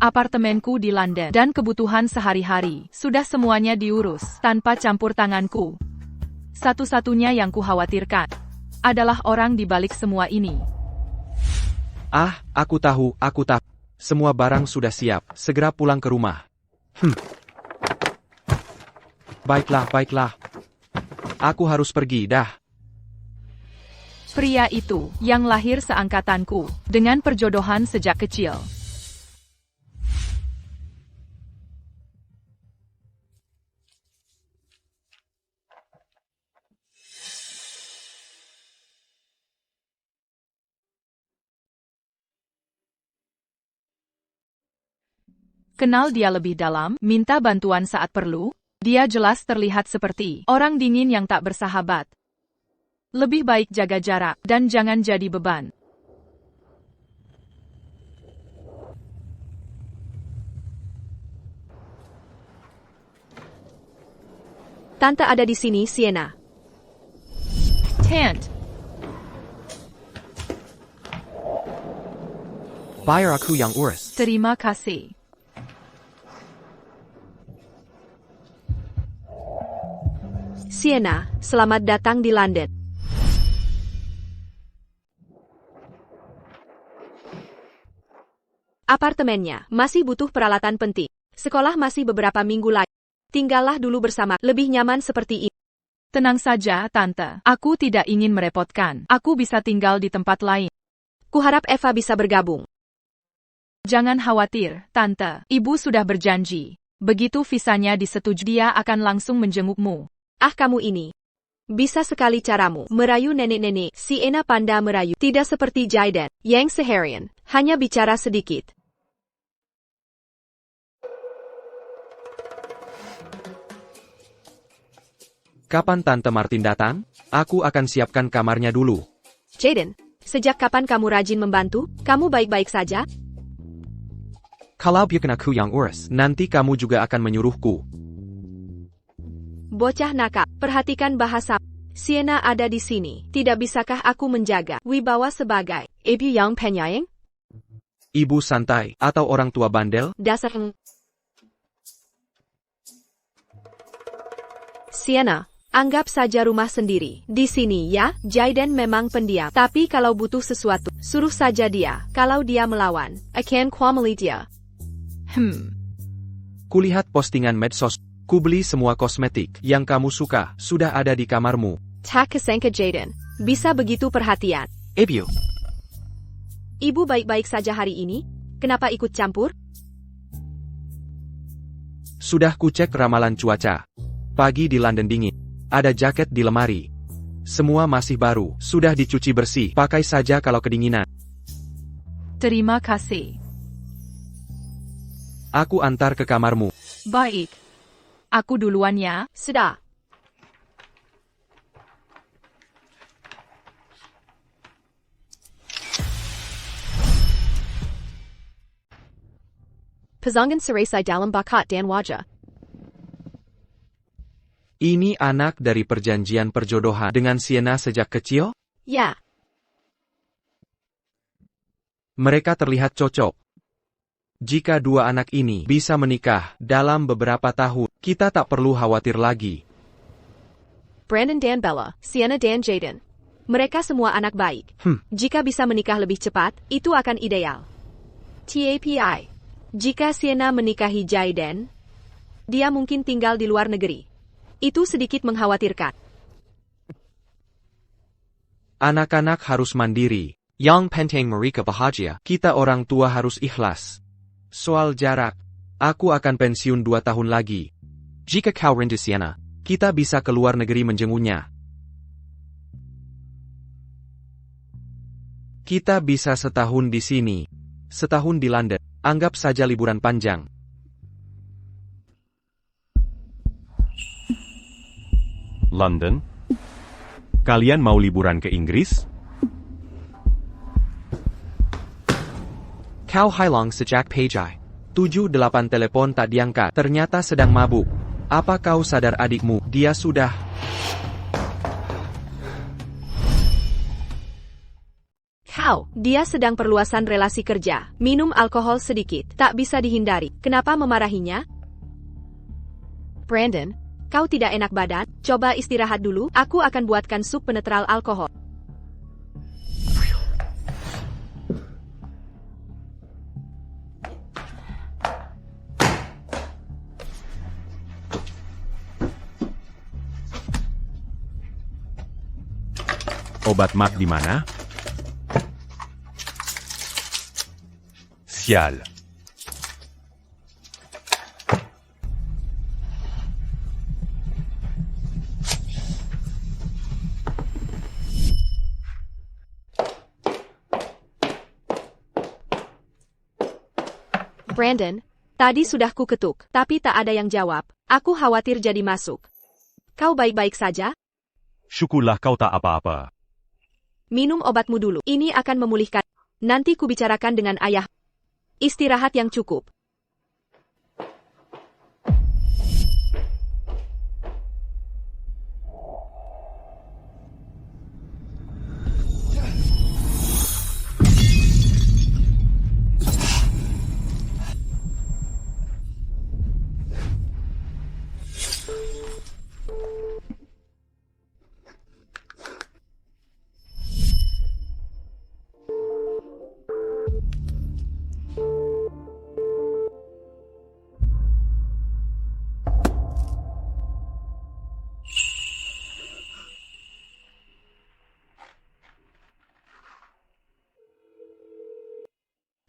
Apartemenku di London dan kebutuhan sehari-hari sudah semuanya diurus tanpa campur tanganku. Satu-satunya yang kukhawatirkan adalah orang di balik semua ini. Aku tahu. Semua barang sudah siap. Segera pulang ke rumah. Baiklah. Aku harus pergi, dah. Pria itu, yang lahir seangkatanku, dengan perjodohan sejak kecil. Kenal dia lebih dalam, minta bantuan saat perlu. Dia jelas terlihat seperti orang dingin yang tak bersahabat. Lebih baik jaga jarak, dan jangan jadi beban. Tante ada di sini, Sienna. Tant. Bayar aku yang urus. Terima kasih. Sienna, selamat datang di London. Apartemennya masih butuh peralatan penting. Sekolah masih beberapa minggu lagi. Tinggallah dulu bersama, lebih nyaman seperti ini. Tenang saja, Tante. Aku tidak ingin merepotkan. Aku bisa tinggal di tempat lain. Kuharap Eva bisa bergabung. Jangan khawatir, Tante. Ibu sudah berjanji. Begitu visanya disetujui, dia akan langsung menjengukmu. Kamu ini. Bisa sekali caramu merayu nenek-nenek. Sienna Panda merayu. Tidak seperti Jayden, yang seharian hanya bicara sedikit. Kapan Tante Martin datang? Aku akan siapkan kamarnya dulu. Jayden, sejak kapan kamu rajin membantu? Kamu baik-baik saja? Kalau biarkan aku yang urus, nanti kamu juga akan menyuruhku. Bocah nakal, perhatikan bahasa. Sienna ada di sini. Tidak bisakah aku menjaga wibawa sebagai ibu yang penyayang? Ibu santai, atau orang tua bandel? Dasar. Sienna, anggap saja rumah sendiri. Di sini ya, Jayden memang pendiam. Tapi kalau butuh sesuatu, suruh saja dia. Kalau dia melawan, akan kuamili dia. Kulihat postingan medsos. Kubeli semua kosmetik yang kamu suka, sudah ada di kamarmu. Tak kesangka Jayden, bisa begitu perhatian. Ibu, Ibu baik-baik saja hari ini? Kenapa ikut campur? sudah kucek ramalan cuaca. Pagi di London dingin. Ada jaket di lemari. Semua masih baru, sudah dicuci bersih, pakai saja kalau kedinginan. Terima kasih. Aku antar ke kamarmu. Baik. Aku duluan ya. Sudah. Pasangan Seresai dalam bakat dan wajah. Ini anak dari perjanjian perjodohan dengan Sienna sejak kecil? Ya, Mereka terlihat cocok. Jika dua anak ini bisa menikah dalam beberapa tahun, kita tak perlu khawatir lagi. Brandon dan Bella, Sienna dan Jaden. Mereka semua anak baik. Jika bisa menikah lebih cepat, itu akan ideal. TAPI. Jika Sienna menikahi Jaden, dia mungkin tinggal di luar negeri. Itu sedikit mengkhawatirkan. Anak-anak harus mandiri. Yang penting mereka bahagia. Kita orang tua harus ikhlas. Soal jarak, aku akan pensiun 2 tahun lagi. Jika kau rindu Sienna, kita bisa ke luar negeri menjenguknya. Kita bisa setahun di sini, setahun di London. Anggap saja liburan panjang. London? Kalian mau liburan ke Inggris? Kau hilang sejak Pejai. 7-8 telepon tak diangkat. Ternyata sedang mabuk. Apa kau sadar adikmu? Dia sudah... Dia sedang perluasan relasi kerja. Minum alkohol sedikit. Tak bisa dihindari. Kenapa memarahinya? Brandon, kau tidak enak badan? Coba istirahat dulu. Aku akan buatkan sup penetral alkohol. Obat mak di mana? Sial. Brandon, tadi sudah ku ketuk, tapi tak ada yang jawab. Aku khawatir jadi masuk. Kau baik-baik saja? Syukurlah kau tak apa-apa. Minum obatmu dulu. Ini akan memulihkan. Nanti ku bicarakan dengan ayah. Istirahat yang cukup.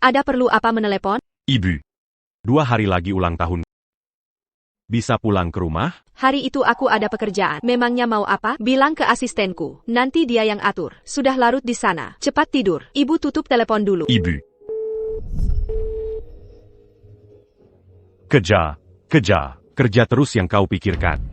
Ada perlu apa menelepon? Ibu. 2 hari lagi ulang tahun. Bisa pulang ke rumah? Hari itu aku ada pekerjaan. Memangnya mau apa? Bilang ke asistenku. Nanti dia yang atur. Sudah larut di sana. Cepat tidur. Ibu tutup telepon dulu. Ibu. Kerja. Kerja terus yang kau pikirkan.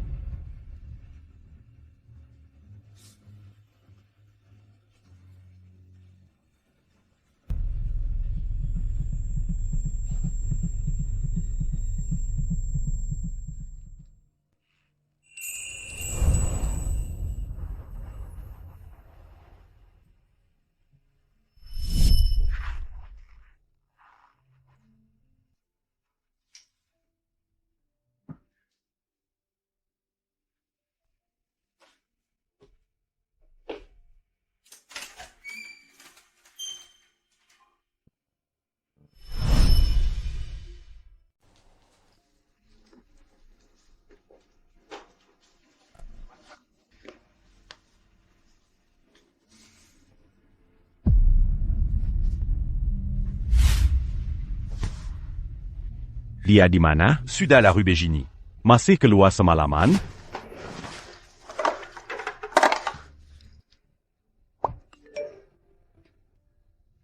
Dia di mana? Suda la rue Bégini. Masih keluar semalaman?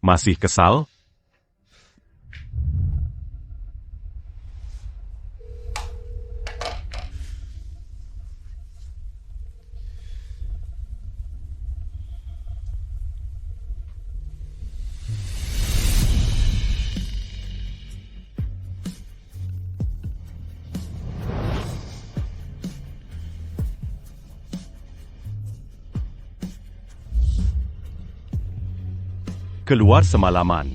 Masih kesal? Keluar semalaman.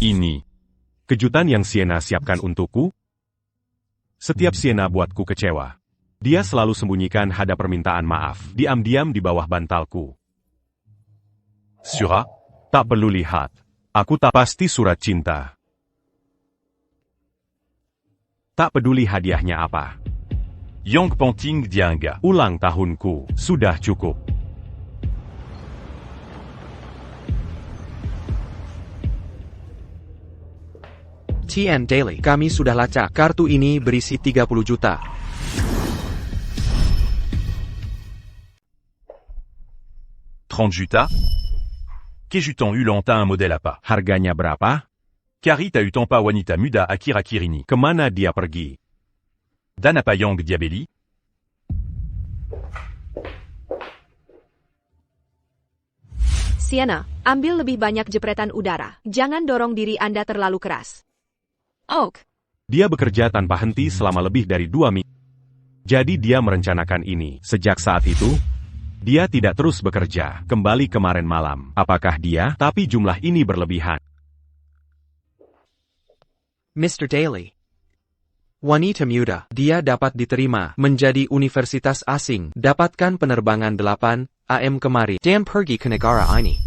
Ini kejutan yang Sienna siapkan untukku. Setiap Sienna buatku kecewa. Dia selalu sembunyikan hada permintaan maaf, diam-diam di bawah bantalku. Sura, Tak perlu lihat. Aku tak pasti surat cinta. Tak peduli hadiahnya apa. Yang Ponting Dianga. Ulang tahunku, sudah cukup. TN Daily, kami sudah lacak. Kartu ini berisi 30 juta. Juta. Kejutan ulanta un modèle à pas. Harganya berapa? Kari ta utampa wanita muda akira kirini. Kemana dia pergi? Dana payang diabeli. Sienna, ambil lebih banyak jepretan udara. Jangan dorong diri Anda terlalu keras. Oak. Dia bekerja tanpa henti selama lebih dari 2 minggu. Jadi dia merencanakan ini. Sejak saat itu, dia tidak terus bekerja. Kembali kemarin malam. Apakah dia? Tapi jumlah ini berlebihan. Mr. Daly. Wanita muda, dia dapat diterima menjadi universitas asing. Dapatkan penerbangan 8 AM kemarin. Dan pergi ke negara ini.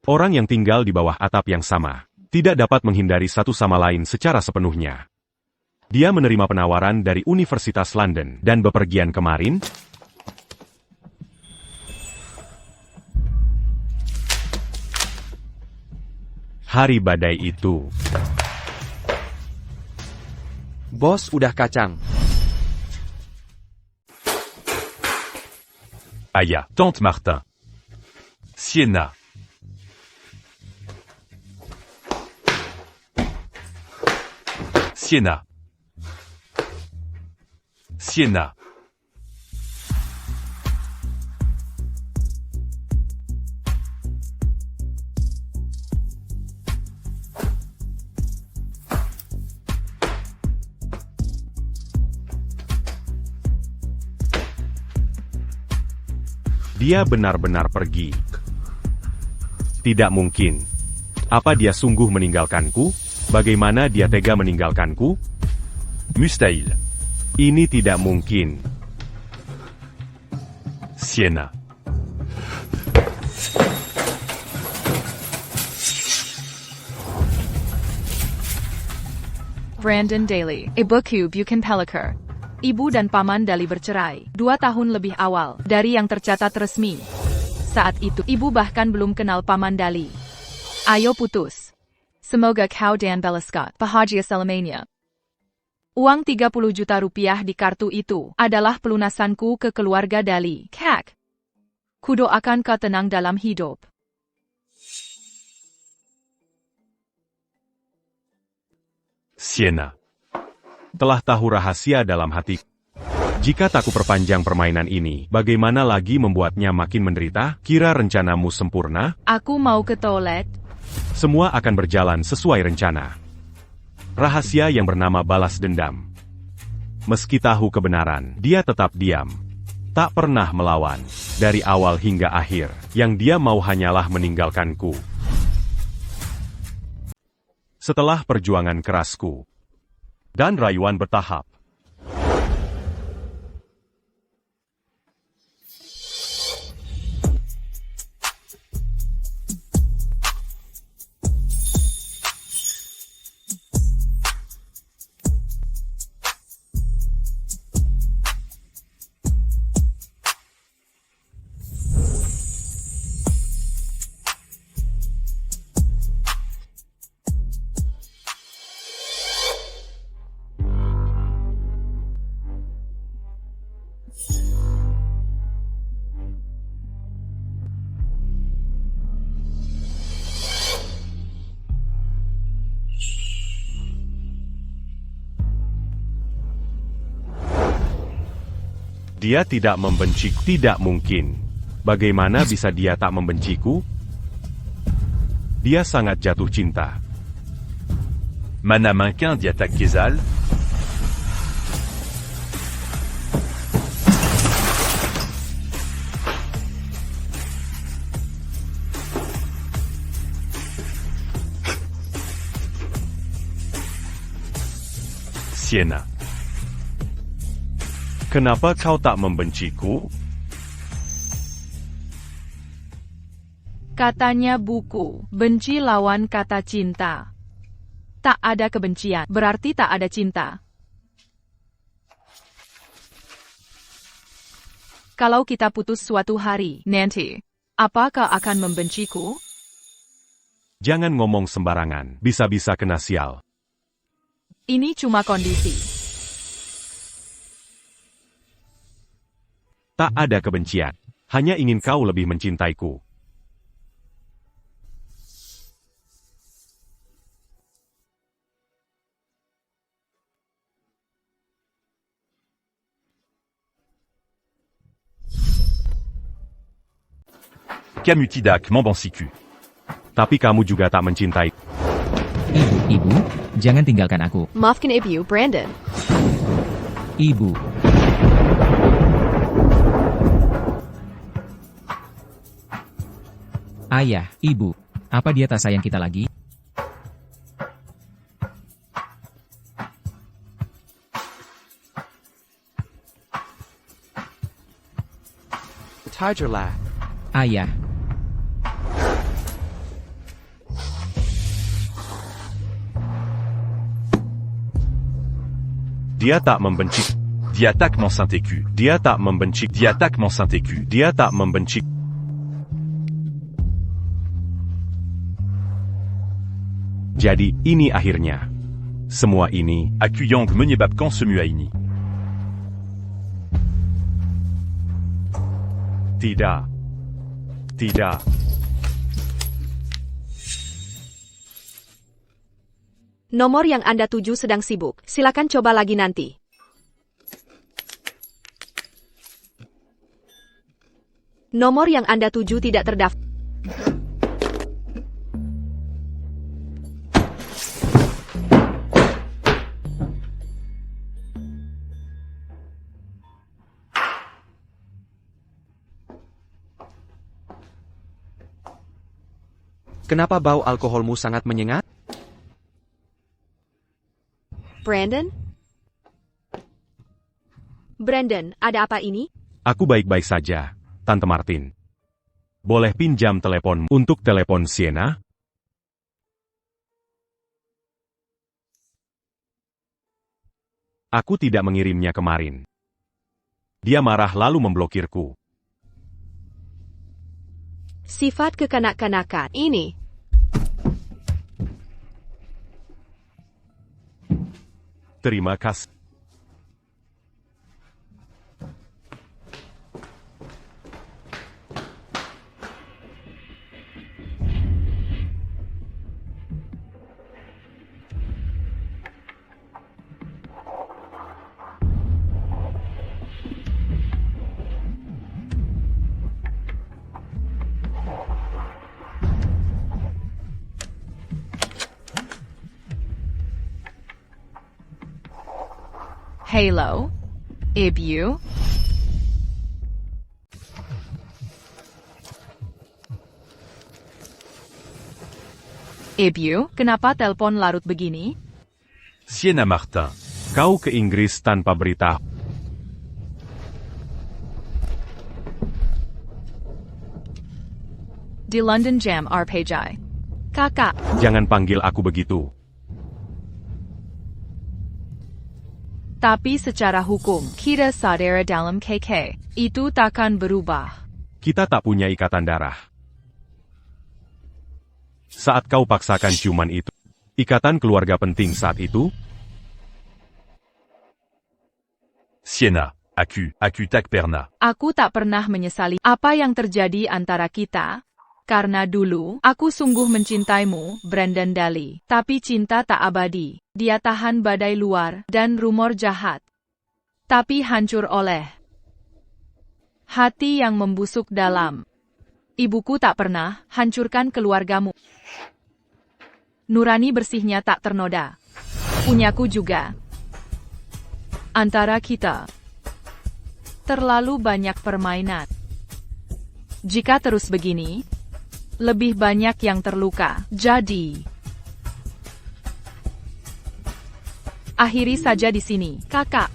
Orang yang tinggal di bawah atap yang sama tidak dapat menghindari satu sama lain secara sepenuhnya. Dia menerima penawaran dari Universitas London dan bepergian kemarin. Hari badai itu. Bos udah kacang. Aya, Tante Martin. Sienna. Sienna. Sienna. Dia benar-benar pergi. Tidak mungkin. Apa dia sungguh meninggalkanku? Bagaimana dia tega meninggalkanku? Mustahil. Ini tidak mungkin. Sienna. Brandon Daly. Ibuku Buchan Peliker. Ibu dan paman Daly bercerai 2 tahun lebih awal dari yang tercatat resmi. Saat itu, ibu bahkan belum kenal paman Daly. Ayo putus. Semoga kau dan Bella Scott bahagia selamanya. Uang 30 juta rupiah di kartu itu adalah pelunasanku ke keluarga Daly. Kak. Kudoakan kau tenang dalam hidup. Sienna. Telah tahu rahasia dalam hati. Jika tak kuperpanjang permainan ini, bagaimana lagi membuatnya makin menderita? Kira rencanamu sempurna? Aku mau ke toilet. Semua akan berjalan sesuai rencana. Rahasia yang bernama balas dendam. Meski tahu kebenaran, dia tetap diam. Tak pernah melawan. Dari awal hingga akhir, yang dia mau hanyalah meninggalkanku. Setelah perjuangan kerasku dan rayuan bertahap, Dia tidak membenciku. Tidak mungkin. Bagaimana bisa dia tak membenciku? Dia sangat jatuh cinta. Mana mannequin dit attaque Kézal. Sienna. Kenapa kau tak membenciku? Katanya buku, benci lawan kata cinta. Tak ada kebencian, berarti tak ada cinta. Kalau kita putus suatu hari, nanti, apakah akan membenciku? Jangan ngomong sembarangan, bisa-bisa kena sial. Ini cuma kondisi. Tak ada kebencian. Hanya ingin kau lebih mencintaiku. Camutidac, Mambansiku. Tapi kamu juga tak mencintai. Ibu, jangan tinggalkan aku. Maafkan ibu, Brandon. Ibu. Ayah, ibu, apa dia tak sayang kita lagi? Tigerlah. Ayah, Dia tak membenci. Dit attaque mon Saint-Écu. Dia tak membenci. Dit attaque mon Saint-Écu. Dia tak membenci. Jadi, ini akhirnya. Semua ini, Akuyang Menyebab Kan Semuaini. tidak. Tidak. Nomor yang Anda tuju sedang sibuk. Silakan coba lagi nanti. Nomor yang Anda tuju tidak terdaftar. Kenapa bau alkoholmu sangat menyengat? Brandon? Brandon, ada apa ini? Aku baik-baik saja, Tante Martin. Boleh pinjam telepon untuk telepon Sienna? Aku tidak mengirimnya kemarin. Dia marah lalu memblokirku. Sifat kekanak-kanakan ini. Terima kasih. Halo, Ibu. Ibu, kenapa telepon larut begini? Sienna Martin. Kau ke Inggris tanpa berita. Di London Jam RPG. Kakak, Jangan panggil aku begitu. tapi secara hukum, kita saudara dalam KK. Itu takkan berubah. Kita tak punya ikatan darah. Saat kau paksakan ciuman itu, ikatan keluarga penting saat itu, Sienna. Aku tak pernah. Aku tak pernah menyesali apa yang terjadi antara kita. Karena dulu, aku sungguh mencintaimu, Brandon Daly. Tapi cinta tak abadi. Dia tahan badai luar dan rumor jahat. Tapi hancur oleh Hati yang membusuk dalam. Ibuku tak pernah hancurkan keluargamu. Nurani bersihnya tak ternoda. Punyaku juga. Antara kita terlalu banyak permainan. Jika terus begini, lebih banyak yang terluka. Jadi, akhiri saja di sini, kakak.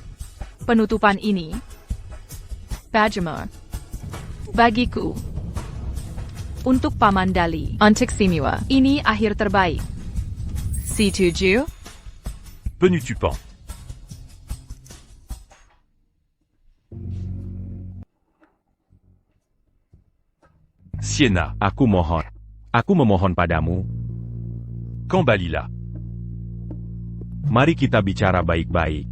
Penutupan ini, Bajamar, bagiku. Untuk Paman Dali, untuk Simiwa, ini akhir terbaik. Setuju? Penu tu pan. Sienna, Aku mohon. Aku memohon padamu, Kambalila. mari kita bicara baik-baik.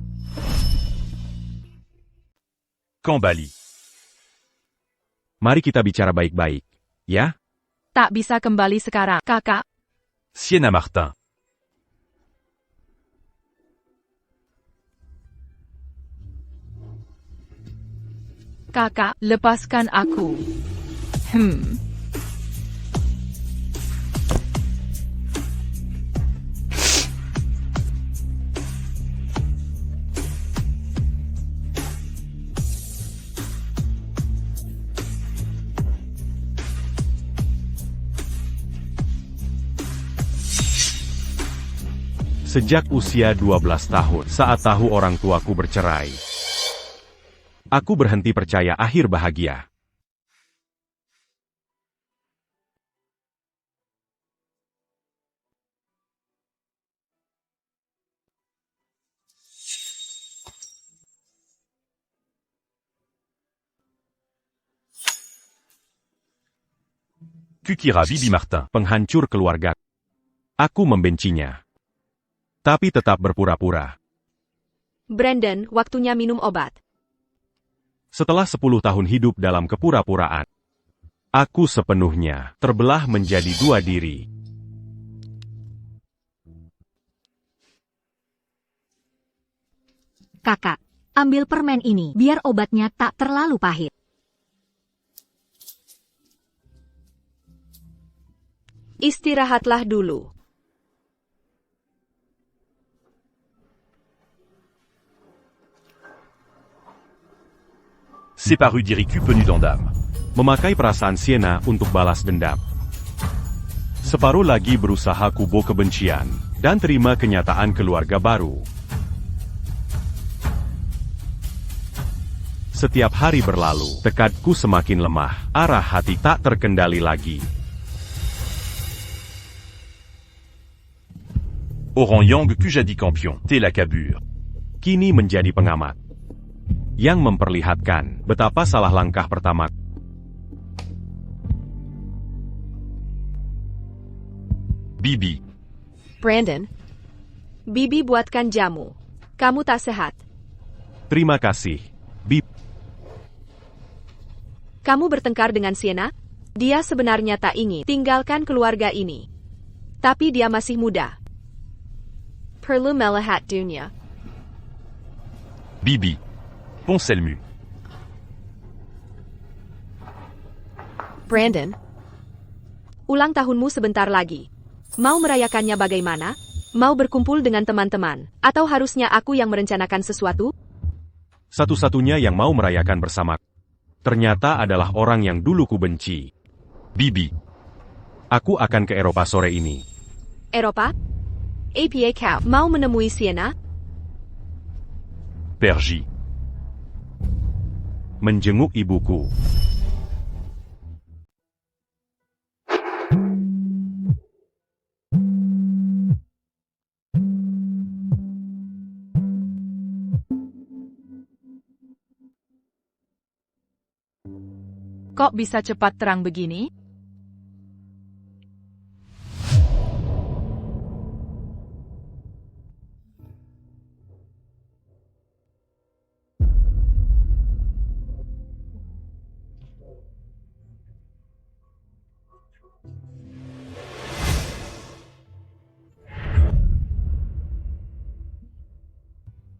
Kambali. Mari kita bicara baik-baik, ya? Tak bisa kembali sekarang, kakak. Sienna Martin. Kakak, lepaskan aku. Sejak usia 12 tahun, saat tahu orang tuaku bercerai, aku berhenti percaya akhir bahagia. Kukira Bibi Martin. Penghancur keluarga. Aku membencinya. Tapi tetap berpura-pura. Brandon, waktunya minum obat. Setelah 10 tahun hidup dalam kepura-puraan, aku sepenuhnya terbelah menjadi dua diri. Kakak, ambil permen ini biar obatnya tak terlalu pahit. Istirahatlah dulu. Séparu diriku penu d'endam. Memakai perasaan Sienna untuk balas dendam. Separuh lagi berusaha kubo kebencian, dan terima kenyataan keluarga baru. Setiap hari berlalu, tekadku semakin lemah, arah hati tak terkendali lagi. Oran Yang que jadi campion, t'es la cabure. Kini menjadi pengamat, yang memperlihatkan betapa salah langkah pertama. Bibi. Brandon, Bibi buatkan jamu. Kamu tak sehat. Terima kasih, Bib. Kamu bertengkar dengan Sienna? Dia sebenarnya tak ingin tinggalkan keluarga ini. Tapi dia masih muda. Perlu melihat dunia. Bibi. Ponselmu. Brandon, ulang tahunmu sebentar lagi. Mau merayakannya bagaimana? Mau berkumpul dengan teman-teman? Atau harusnya aku yang merencanakan sesuatu? Satu-satunya yang mau merayakan bersama ternyata adalah orang yang dulu ku benci. Bibi. Aku akan ke Eropa sore ini. Eropa? APA Cow mau menemui Sienna? Pergi. Menjenguk ibuku. Kok bisa cepat terang begini?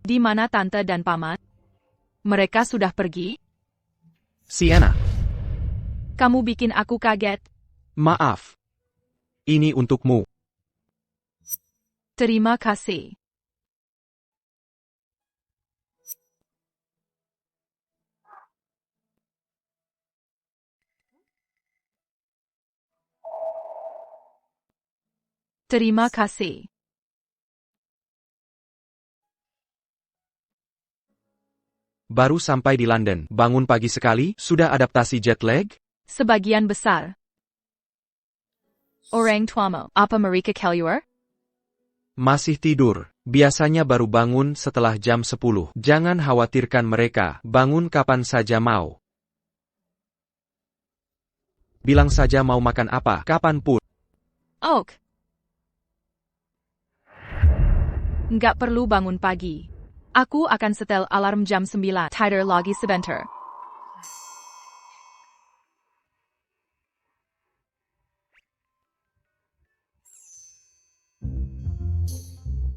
Di mana tante dan paman? Mereka sudah pergi? Sienna, Kamu bikin aku kaget. maaf. Ini untukmu. Terima kasih. Terima kasih. Baru sampai di London, bangun pagi sekali, sudah adaptasi jet lag? Sebagian besar. Orang tuamu, apa mereka keluar? Masih tidur. Biasanya baru bangun setelah jam 10. Jangan khawatirkan mereka, bangun kapan saja mau. Bilang saja mau makan apa, kapanpun. Oak. Nggak perlu bangun pagi. Aku akan setel alarm jam 9. Tidur lagi sebentar.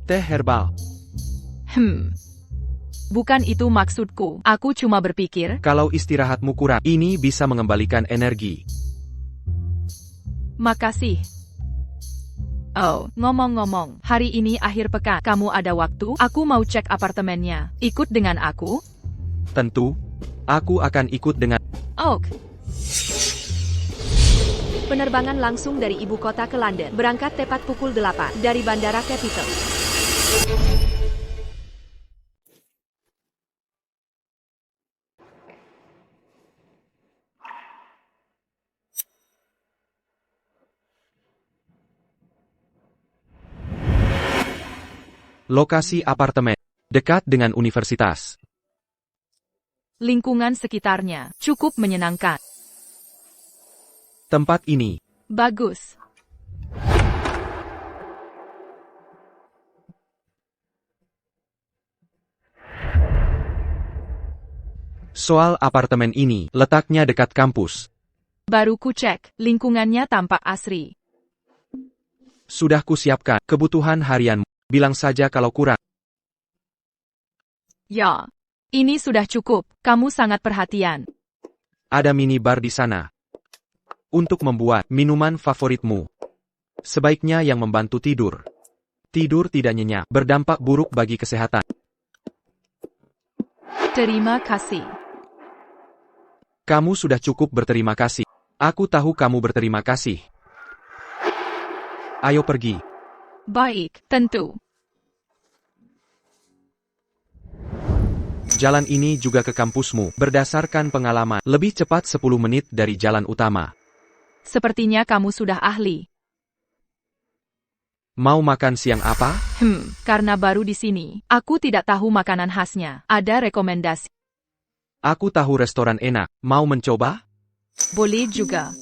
Teh herbal. Bukan itu maksudku. Aku cuma berpikir, Kalau istirahatmu kurang, ini bisa mengembalikan energi. makasih. Oh, ngomong-ngomong, hari ini akhir pekan. Kamu ada waktu? Aku mau cek apartemennya. Ikut dengan aku? Tentu, aku akan ikut dengan... Oak. Penerbangan langsung dari ibu kota ke London. Berangkat tepat pukul 8 dari Bandara Capital. Lokasi apartemen. Dekat dengan universitas. Lingkungan sekitarnya cukup menyenangkan. Tempat ini. Bagus. Soal apartemen ini, letaknya dekat kampus. Baru ku cek, lingkungannya tampak asri. Sudah kusiapkan kebutuhan harianmu. Bilang saja kalau kurang. Ya, ini sudah cukup. Kamu sangat perhatian. Ada minibar di sana. Untuk membuat minuman favoritmu. Sebaiknya yang membantu tidur. Tidur tidak nyenyak, berdampak buruk bagi kesehatan. Terima kasih. Kamu sudah cukup berterima kasih. Aku tahu kamu berterima kasih. Ayo pergi. Baik, tentu. Jalan ini juga ke kampusmu. Berdasarkan pengalaman, lebih cepat 10 menit dari jalan utama. Sepertinya kamu sudah ahli. Mau makan siang apa? Karena baru di sini, aku tidak tahu makanan khasnya. Ada rekomendasi? Aku tahu restoran enak. Mau mencoba? Boleh juga.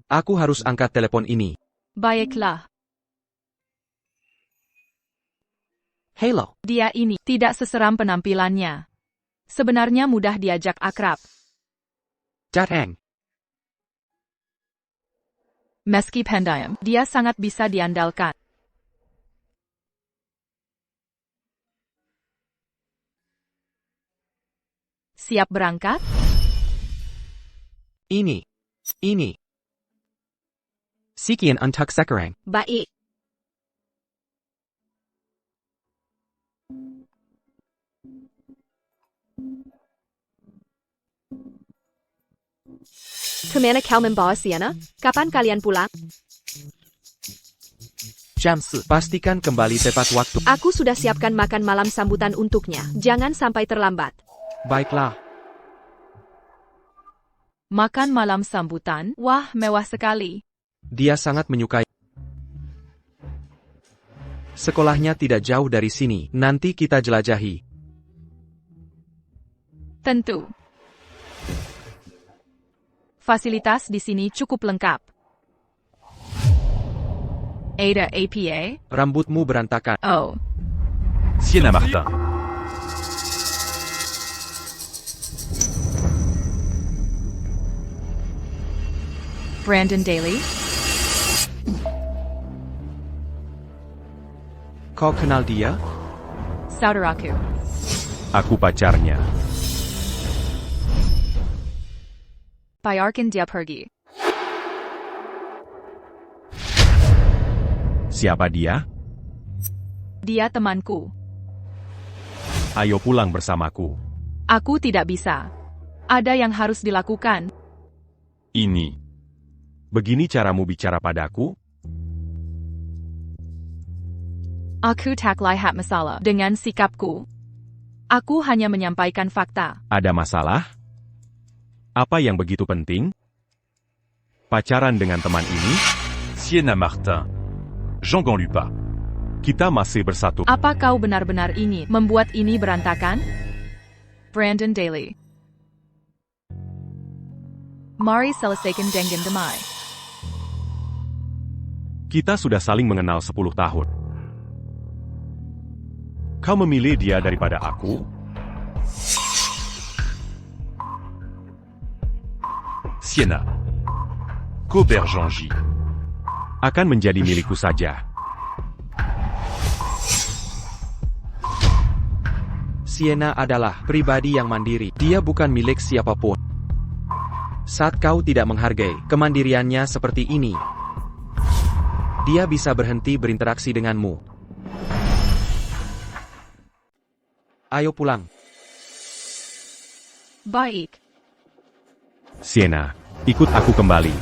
Aku harus angkat telepon ini. Baiklah. Hello. Dia ini tidak seseram penampilannya. Sebenarnya mudah diajak akrab. Datang. Meski pendiam, dia sangat bisa diandalkan. Siap berangkat? Ini. Sekian untuk sekarang. Baik. Kemana kau membawa Sienna? Kapan kalian pulang? Jam 4. Pastikan kembali tepat waktu. Aku sudah siapkan makan malam sambutan untuknya. Jangan sampai terlambat. Baiklah. Makan malam sambutan? Wah, mewah sekali. Dia sangat menyukai. Sekolahnya tidak jauh dari sini. Nanti kita jelajahi. Tentu. Fasilitas di sini cukup lengkap. Ada APA? Rambutmu berantakan. Oh, Sienna Martin. Brandon Daly? Kau kenal dia? Saudaraku. Aku pacarnya. Biarkan dia pergi. Siapa dia? Dia temanku. Ayo pulang bersamaku. Aku tidak bisa. Ada yang harus dilakukan. Ini. Begini caramu bicara padaku? Aku tak lihat masalah dengan sikapku. Aku hanya menyampaikan fakta. Ada masalah? Apa yang begitu penting? Pacaran dengan teman ini? Sienna Martin. Jean Ganlupa. Kita masih bersatu. Apa kau benar-benar ingin membuat ini berantakan? Brandon Daly. Mari selesaikan dengan damai. Kita sudah saling mengenal 10 tahun. Kau memilih dia daripada aku? Sienna. Caubergenji. Akan menjadi milikku saja. Sienna adalah pribadi yang mandiri. Dia bukan milik siapapun. Saat kau tidak menghargai kemandiriannya seperti ini, dia bisa berhenti berinteraksi denganmu. Ayo pulang. Baik. Sienna, ikut aku kembali.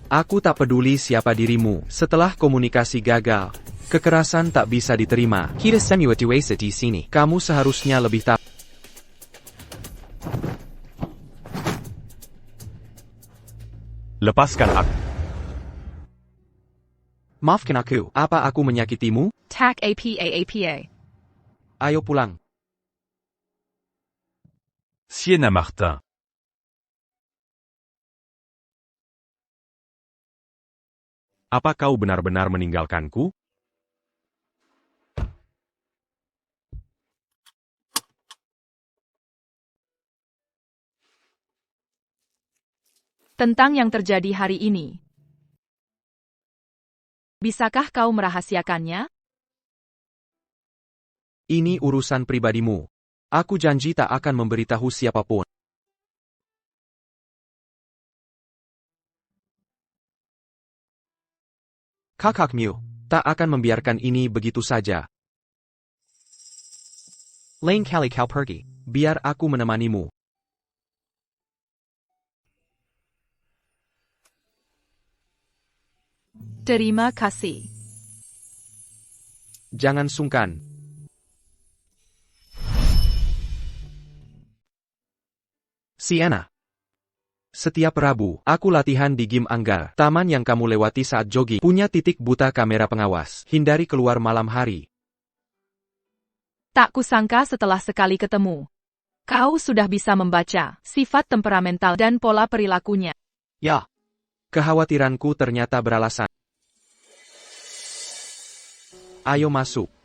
Aku tak peduli siapa dirimu. Setelah komunikasi gagal, kekerasan tak bisa diterima. Kita semua dewasa di sini. Kamu seharusnya lebih tahu. Lepaskan aku. Maafkan aku. Apa aku menyakitimu? Tak apa. Ayo pulang. Sienna Martin. Apa kau benar-benar meninggalkanku? Tentang yang terjadi hari ini. Bisakah kau merahasiakannya? Ini urusan pribadimu. Aku janji tak akan memberitahu siapapun. Kakakmu tak akan membiarkan ini begitu saja. Lain kali kau pergi, biar aku menemanimu. Terima kasih. Jangan sungkan. Sienna. Setiap Rabu, aku latihan di Gym Anggar. Taman yang kamu lewati saat jogging punya titik buta kamera pengawas. Hindari keluar malam hari. Tak kusangka setelah sekali ketemu. Kau sudah bisa membaca sifat temperamental dan pola perilakunya. Ya. Kekhawatiranku ternyata beralasan. Ayo masuk.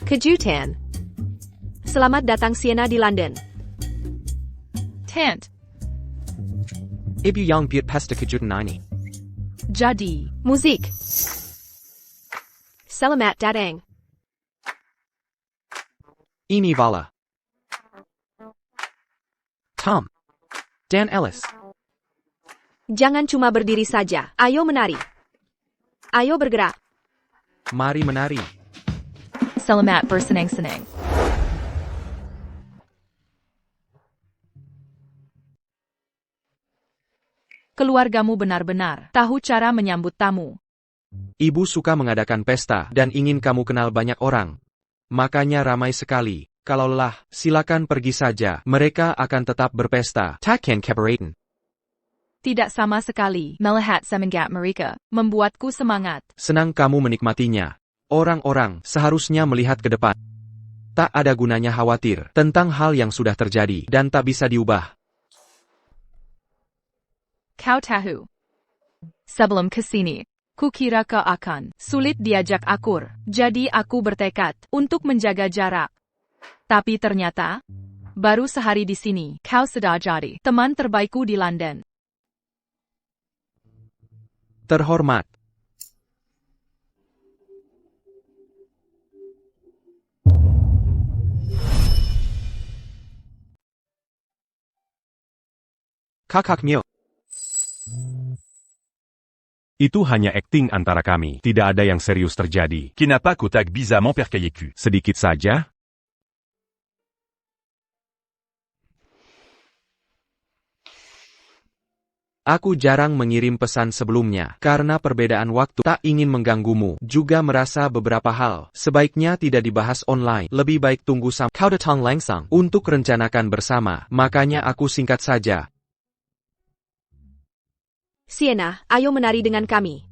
Kejutan. Selamat datang Sienna di London. Tant. Ibu yang buat pesta kejutan ini. Jadi, Musik. Selamat datang. Ini Vala. Tom. Dan Ellis. Jangan cuma berdiri saja. Ayo menari. Ayo bergerak. Mari menari. selamat bersenang-senang. Keluargamu benar-benar tahu cara menyambut tamu. Ibu suka mengadakan pesta dan ingin kamu kenal banyak orang. Makanya ramai sekali. Kalau lelah, silakan pergi saja. Mereka akan tetap berpesta. Takkan keberatan. Tidak sama sekali. Melihat semangat mereka membuatku semangat. Senang kamu menikmatinya. Orang-orang seharusnya melihat ke depan. Tak ada gunanya khawatir tentang hal yang sudah terjadi dan tak bisa diubah. Kau tahu. Sebelum kesini, kukira kau akan sulit diajak akur. Jadi aku bertekad untuk menjaga jarak. Tapi ternyata, baru sehari di sini, kau sudah jadi teman terbaikku di London. Terhormat. Kakaknya. Itu hanya akting antara kami. Tidak ada yang serius terjadi. Kenapa kau tak bisa mempercayaku? Sedikit saja. Aku jarang mengirim pesan sebelumnya, karena perbedaan waktu tak ingin mengganggumu, juga merasa beberapa hal sebaiknya tidak dibahas online, lebih baik tunggu sampai kau datang langsung untuk rencanakan bersama, makanya aku singkat saja. Sienna, ayo menari dengan kami.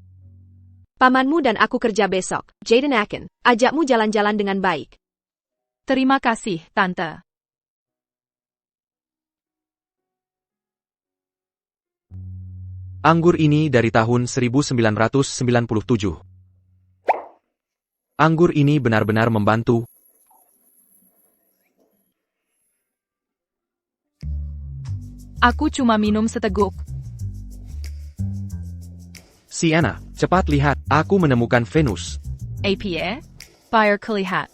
Pamanmu dan aku kerja besok. Jaden akan ajakmu jalan-jalan dengan baik. Terima kasih, Tante. Anggur ini dari tahun 1997. Anggur ini benar-benar membantu. Aku cuma minum seteguk. Sienna, cepat lihat, aku menemukan Venus. APA? Fire kelihat.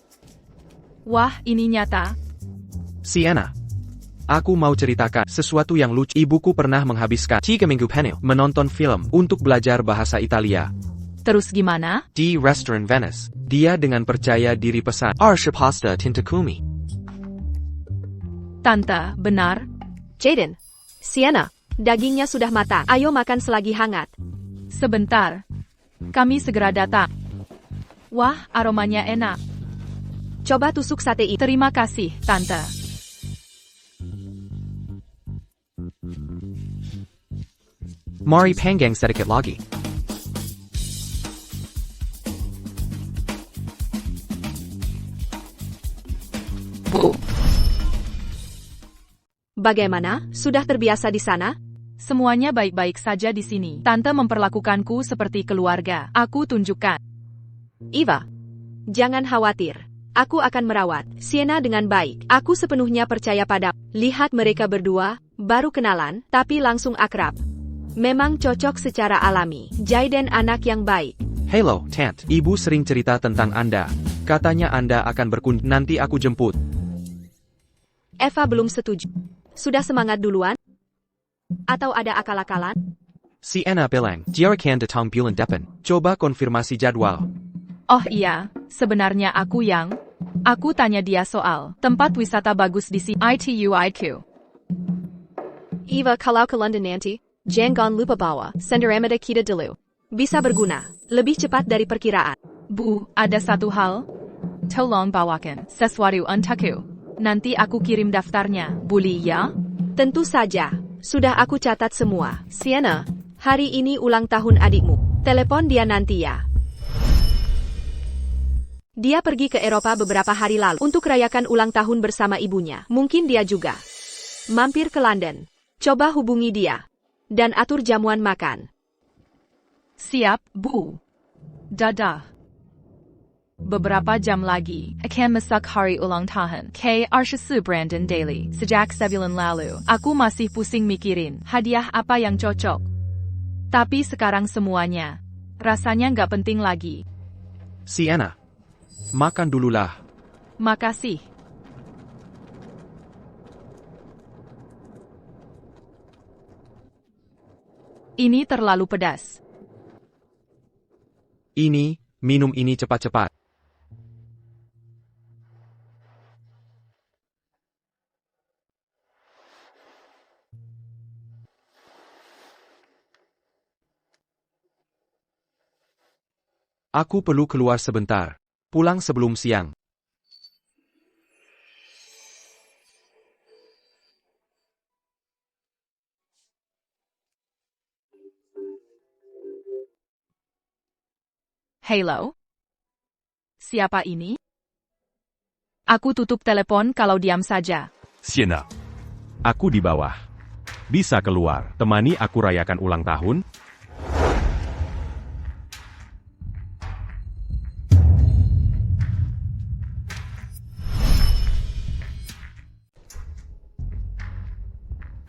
Wah, ini nyata. Sienna, aku mau ceritakan sesuatu yang lucu. Ibuku pernah menghabiskan 3 minggu penuh menonton film untuk belajar bahasa Italia. Terus gimana? Di restoran Venice, dia dengan percaya diri pesan Arsha pasta tintakumi. Tante, benar? Jaden, Sienna, dagingnya sudah matang. Ayo makan selagi hangat. Sebentar. Kami segera datang. Wah, aromanya enak. Coba tusuk sate itu. Terima kasih, Tante. Mari panggang sedikit lagi. Bu. Bagaimana? Sudah terbiasa di sana? Semuanya baik-baik saja di sini. Tante memperlakukanku seperti keluarga. Aku tunjukkan. Eva, jangan khawatir. Aku akan merawat Sienna dengan baik. Aku sepenuhnya percaya pada. Lihat mereka berdua, baru kenalan, tapi langsung akrab. Memang cocok secara alami. Jaden anak yang baik. Hello, Tant. Ibu sering cerita tentang Anda. Katanya Anda akan berkunjung. Nanti aku jemput. Eva belum setuju. Sudah semangat duluan? Atau ada akal-akalan? Sienna bilang, dia akan datang bulan depan. Coba konfirmasi jadwal. Oh iya, sebenarnya Aku tanya dia soal tempat wisata bagus di sini. ITU. Eva, kalau ke London nanti, jangan lupa bawa senderameda kita dulu. Bisa berguna, lebih cepat dari perkiraan. Bu, ada satu hal. Tolong bawakan sesuatu untukku. Nanti aku kirim daftarnya, boleh ya? Tentu saja, sudah aku catat semua. Sienna, hari ini ulang tahun adikmu. Telepon dia nanti ya. Dia pergi ke Eropa beberapa hari lalu untuk rayakan ulang tahun bersama ibunya. Mungkin dia juga mampir ke London. Coba hubungi dia. Dan atur jamuan makan. Siap, Bu. Dadah. Beberapa jam lagi, akan masak hari ulang tahun. Arsha Brandon Daly. Sejak sebulan lalu, aku masih pusing mikirin hadiah apa yang cocok. Tapi sekarang semuanya rasanya nggak penting lagi. Sienna, makan dululah. Makasih. Ini terlalu pedas. Minum ini cepat-cepat. Aku perlu keluar sebentar. Pulang sebelum siang. Hello? Siapa ini? Aku tutup telepon kalau diam saja. Sienna. Aku di bawah. Bisa keluar, temani aku rayakan ulang tahun?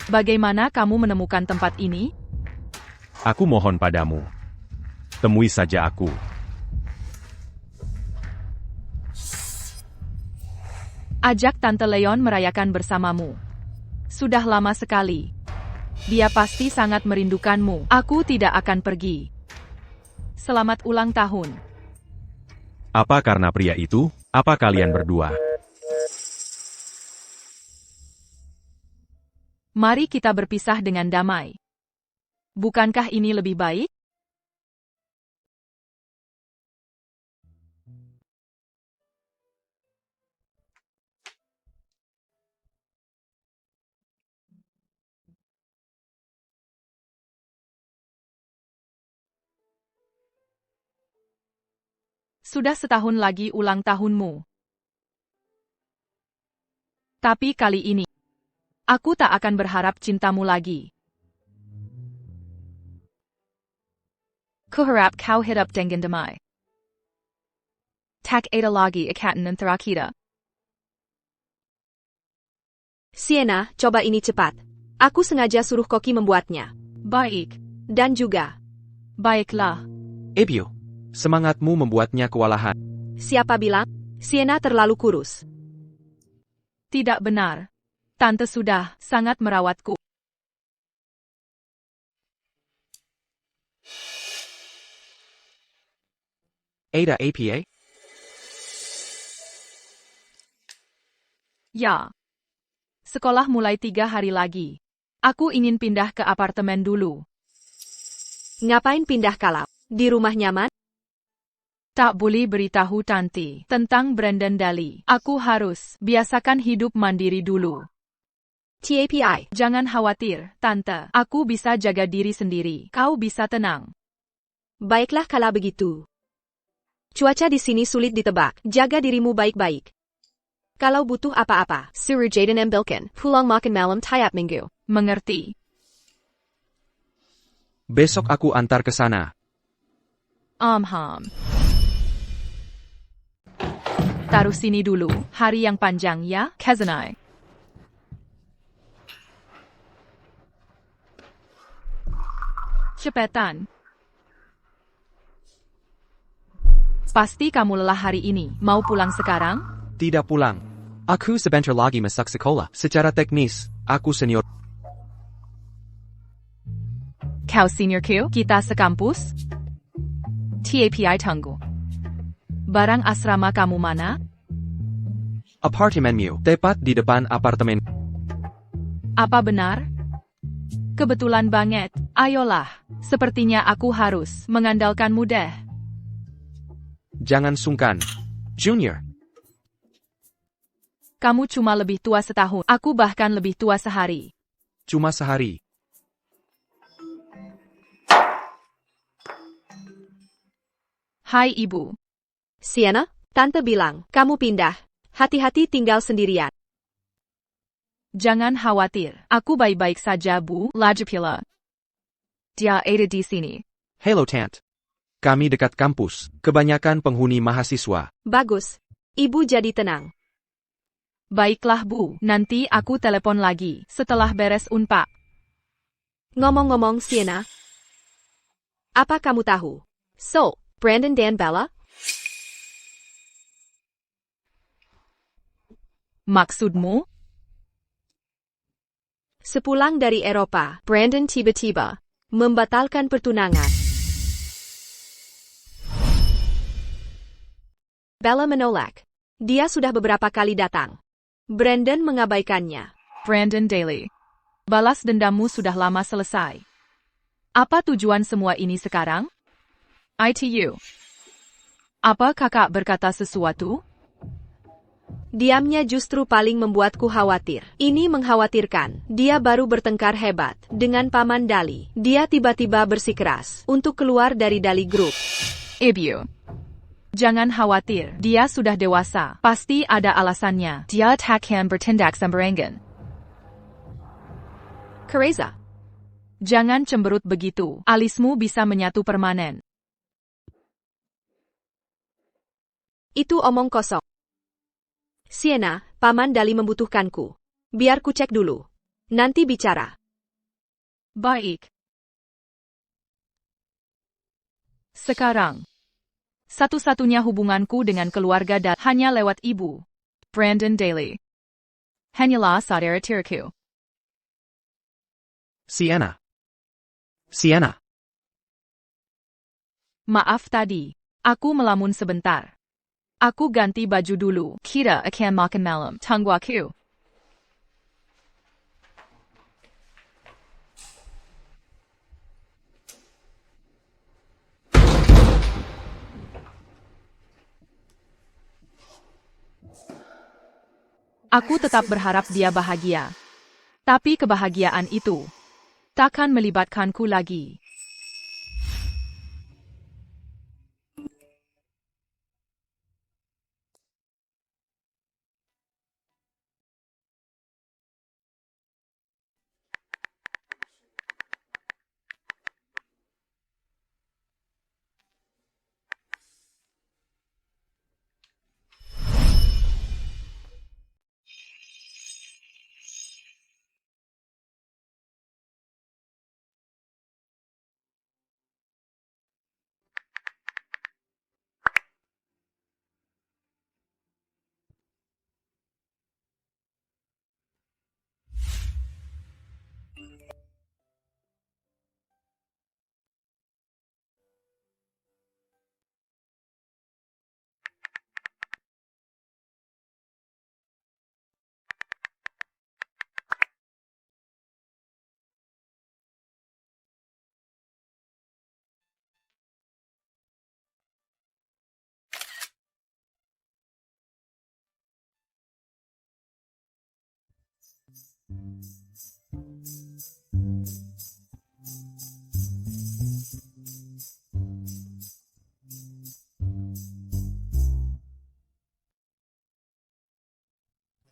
Bagaimana kamu menemukan tempat ini? Aku mohon padamu. temui saja aku. Ajak Tante Leon merayakan bersamamu. Sudah lama sekali. Dia pasti sangat merindukanmu. Aku tidak akan pergi. Selamat ulang tahun. Apa karena pria itu? Apa kalian berdua? Mari kita berpisah dengan damai. Bukankah ini lebih baik? Sudah setahun lagi ulang tahunmu. Tapi kali ini, aku tak akan berharap cintamu lagi. Kuharap kau hidup dengan damai. Tak ada lagi ikatan antara kita. Sienna, coba ini cepat. Aku sengaja suruh Koki membuatnya. Baik. Dan juga, Baiklah. Ebio, semangatmu membuatnya kewalahan. siapa bilang? Sienna terlalu kurus. Tidak benar. Tante sudah sangat merawatku. Ada apa? Ya. Sekolah mulai 3 hari lagi. Aku ingin pindah ke apartemen dulu. Ngapain pindah kalau? Di rumah nyaman? Tak boleh beritahu Tante tentang Brandon Daly. Aku harus biasakan hidup mandiri dulu. TAPI. Jangan khawatir, Tante. Aku bisa jaga diri sendiri. Kau bisa tenang. Baiklah kalau begitu. Cuaca di sini sulit ditebak. Jaga dirimu baik-baik. Kalau butuh apa-apa, suruh Jaden ambilkan. Pulang makan malam tiap minggu. Mengerti. Besok aku antar ke sana. Ham. Taruh sini dulu. Hari yang panjang ya, Kazanai. Cepetan. Pasti kamu lelah hari ini. Mau pulang sekarang? Tidak pulang. Aku sebentar lagi masuk sekolah. Secara teknis, aku senior. Kau seniorku? Kita sekampus? TAPI tunggu. Barang asrama kamu mana? Apartemenmu, tepat di depan apartemen. Apa benar? Kebetulan banget. Ayolah. Sepertinya aku harus mengandalkanmu deh. Jangan sungkan. Junior. Kamu cuma lebih tua setahun. Aku bahkan lebih tua sehari. Cuma sehari. Hai Ibu. Sienna, Tante bilang, kamu pindah. Hati-hati tinggal sendirian. Jangan khawatir. Aku baik-baik saja, Bu. Lajapila. Dia ada di sini. Hello, Tant. Kami dekat kampus. Kebanyakan penghuni mahasiswa. Bagus. Ibu jadi tenang. Baiklah, Bu. Nanti aku telepon lagi setelah beres unpak. Ngomong-ngomong, Sienna. Apa kamu tahu? So, Brandon dan Bella? Maksudmu? Sepulang dari Eropa, Brandon tiba-tiba membatalkan pertunangan. Bella menolak. Dia sudah beberapa kali datang. Brandon mengabaikannya. Brandon Daly. Balas dendammu sudah lama selesai. Apa tujuan semua ini sekarang? ITU. Apa kakak berkata sesuatu? Diamnya justru paling membuatku khawatir. Ini mengkhawatirkan. Dia baru bertengkar hebat dengan Paman Dali. Dia tiba-tiba bersikeras untuk keluar dari Dali Group. Ibu. Jangan khawatir. Dia sudah dewasa. Pasti ada alasannya. Dia takkan bertindak sembarangan. Kereza. Jangan cemberut begitu. Alismu bisa menyatu permanen. Itu omong kosong. Sienna, Paman Dali membutuhkanku. Biar ku cek dulu. Nanti bicara. Baik. Sekarang, satu-satunya hubunganku dengan keluarga hanya lewat ibu. Brandon Daly. Hanyalah saudara tiriku. Sienna. Sienna. Maaf tadi. Aku melamun sebentar. Aku ganti baju dulu. Kita akan makan malam. Tunggu aku. Aku tetap berharap dia bahagia. Tapi kebahagiaan itu takkan melibatkanku lagi.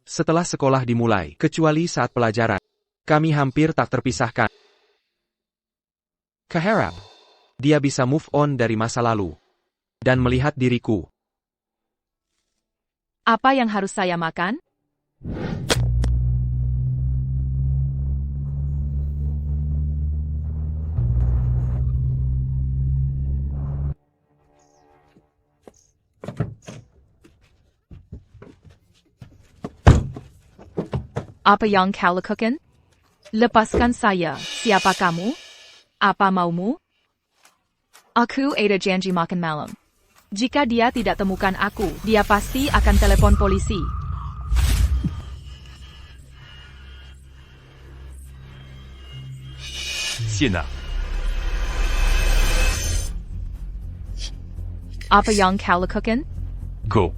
Setelah sekolah dimulai, kecuali saat pelajaran, kami hampir tak terpisahkan. Kuharap dia bisa move on dari masa lalu dan melihat diriku. Apa yang harus saya makan? Apa yang kau lakukan? Lepaskan saya. Siapa kamu? Apa maumu? Aku ada janji makan malam. Jika dia tidak temukan aku, dia pasti akan telepon polisi. Sienna. Apa yang kau lakukan? Go.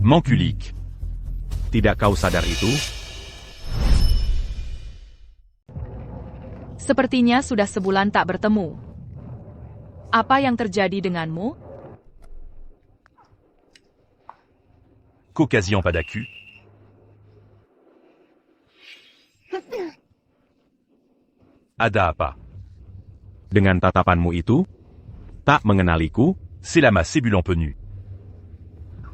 M'enculique. Tidak kau sadar itu? Sepertinya sudah sebulan tak bertemu. Apa yang terjadi denganmu? Caucasien Padaku. Ada apa? Dengan tatapanmu itu? Tak mengenaliku? C'est la masse Sébulan Penu.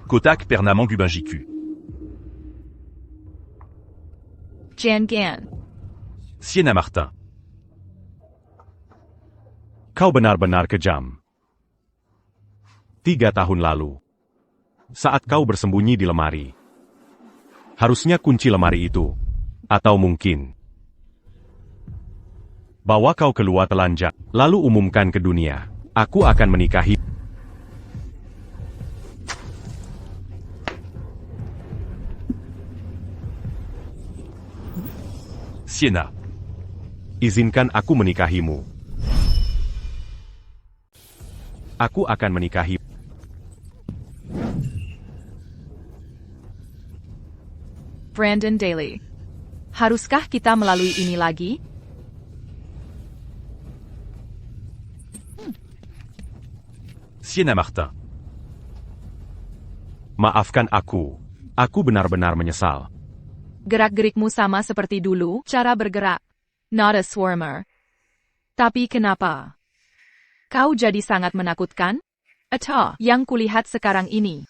Kotak Pernaman Gubinjiku. Jan Gan. Sienna Martin. Kau benar-benar kejam. 3 tahun lalu, saat kau bersembunyi di lemari, harusnya kunci lemari itu, atau mungkin bawa kau keluar telanjang, lalu umumkan ke dunia, aku akan menikahi. Sienna. Izinkan aku menikahimu. Aku akan menikahi. Brandon Daly. Haruskah kita melalui ini lagi? Sienna Martin. Maafkan aku. Aku benar-benar menyesal. Gerak-gerikmu sama seperti dulu, cara bergerak. Not a swarmer. Tapi kenapa? Kau jadi sangat menakutkan? Atau yang kulihat sekarang ini?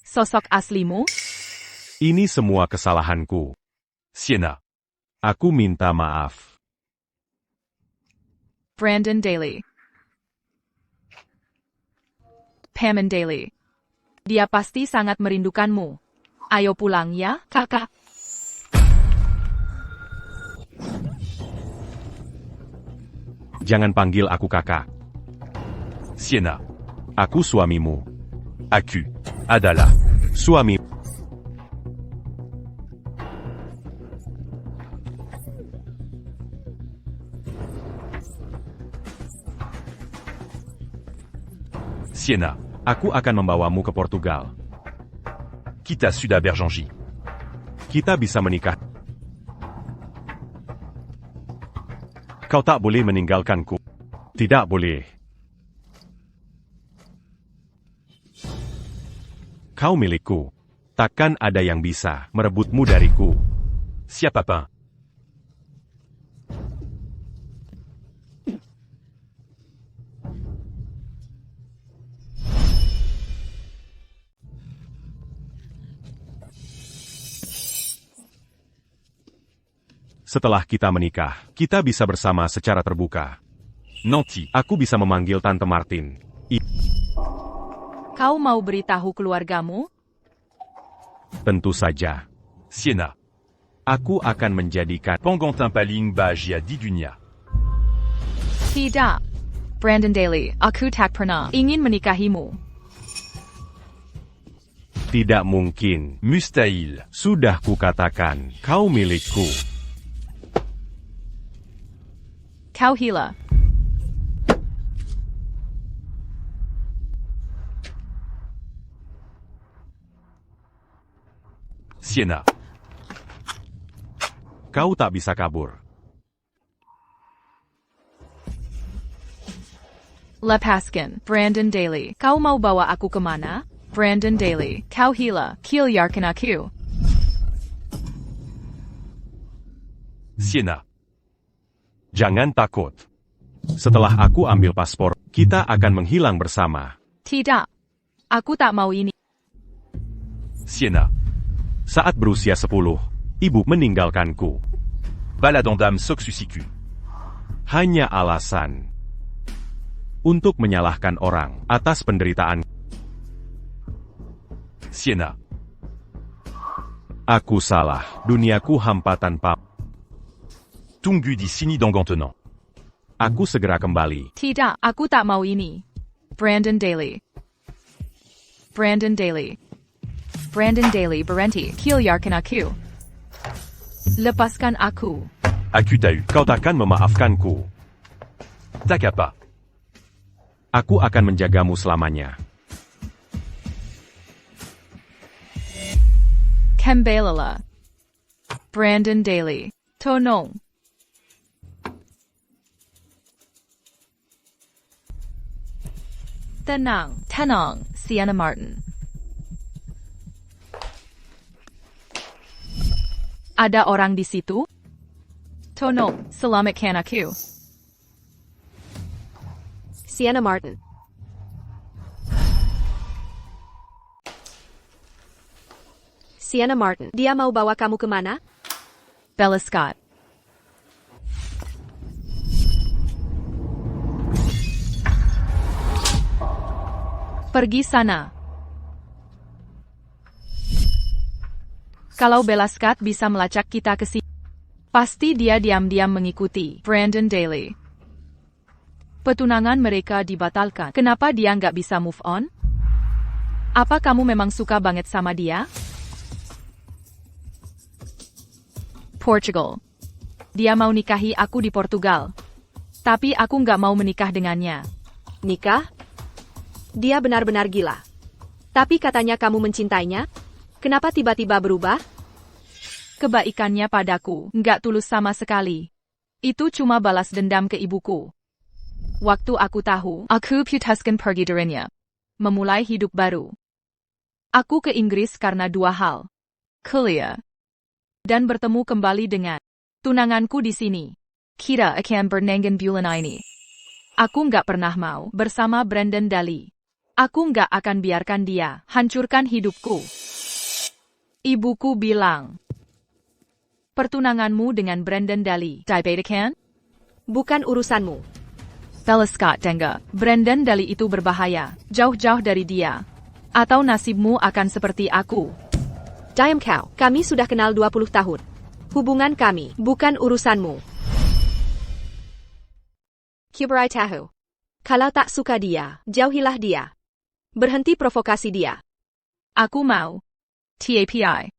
Sosok aslimu? Ini semua kesalahanku. Sienna. Aku minta maaf. Brandon Daly. Pam and Daly. Dia pasti sangat merindukanmu. Ayo pulang ya, kakak. Jangan panggil aku kakak. Sienna. Aku suamimu. Aku. Adalah. Suami. Sienna. Aku akan membawamu ke Portugal. Kita sudah berjanji. Kita bisa menikah. Kau tak boleh meninggalkanku. Tidak boleh. Kau milikku. Takkan ada yang bisa merebutmu dariku. Siapa Papin. Setelah kita menikah, kita bisa bersama secara terbuka. Nanti. Aku bisa memanggil Tante Martin. Kau mau beritahu keluargamu? Tentu saja. Sienna. Aku akan menjadikan Pangantin paling bahagia di dunia. Tidak. Brandon Daly, aku tak pernah ingin menikahimu. tidak mungkin. Mustahil. Sudah kukatakan, kau milikku. Kau gila. Sienna. Kau tak bisa kabur. Lepaskan, Brandon Daly. Kau mau bawa aku kemana? Brandon Daly, kau gila. Kilyarkan aku. Sienna. Jangan takut. Setelah aku ambil paspor, kita akan menghilang bersama. Tidak. Aku tak mau ini. Sienna. Saat berusia 10, ibu meninggalkanku. Baladondam Soksusiku. Hanya alasan untuk menyalahkan orang atas penderitaan. Sienna. Aku salah, duniaku hampa tanpa. Tunggu di sini dangantenant. Aku segera kembali. Tidak, aku tak mau ini. Brandon Daly. Brandon Daly. Brandon Daly berhenti. Kilyarkan aku. Lepaskan aku. Aku tahu. Kau takkan memaafkanku. Tak apa. Aku akan menjagamu selamanya. Kembalilah. Brandon Daly. Tolong. Tenang, tenang, Sienna Martin. Ada orang di situ? Tolong, selamatkan aku. Sienna Martin. Sienna Martin, dia mau bawa kamu kemana? Bella Scott. Pergi sana. Kalau Bella Scott bisa melacak kita ke sini, pasti dia diam-diam mengikuti Brandon Daly. Petunangan mereka dibatalkan. Kenapa dia nggak bisa move on? Apa kamu memang suka banget sama dia? Portugal. Dia mau nikahi aku di Portugal. Tapi aku nggak mau menikah dengannya. Nikah? Dia benar-benar gila. Tapi katanya kamu mencintainya? Kenapa tiba-tiba berubah? Kebaikannya padaku nggak tulus sama sekali. Itu cuma balas dendam ke ibuku. Waktu aku tahu, aku putuskan pergi darinya. Memulai hidup baru. Aku ke Inggris karena dua hal. Kuliah. Dan bertemu kembali dengan tunanganku di sini. Kita akan bernenggan bulan ini. Aku nggak pernah mau bersama Brandon Daly. Aku nggak akan biarkan dia hancurkan hidupku. Ibuku bilang, pertunanganmu dengan Brandon Daly dibatalkan? Bukan urusanmu. Bella Scott Denga, Brandon Daly itu berbahaya. Jauh-jauh dari dia. Atau nasibmu akan seperti aku. Diam kau, kami sudah kenal 20 tahun. Hubungan kami, bukan urusanmu. Kuberai tahu. Kalau tak suka dia, jauhilah dia. Berhenti provokasi dia. Aku mau. TAPI.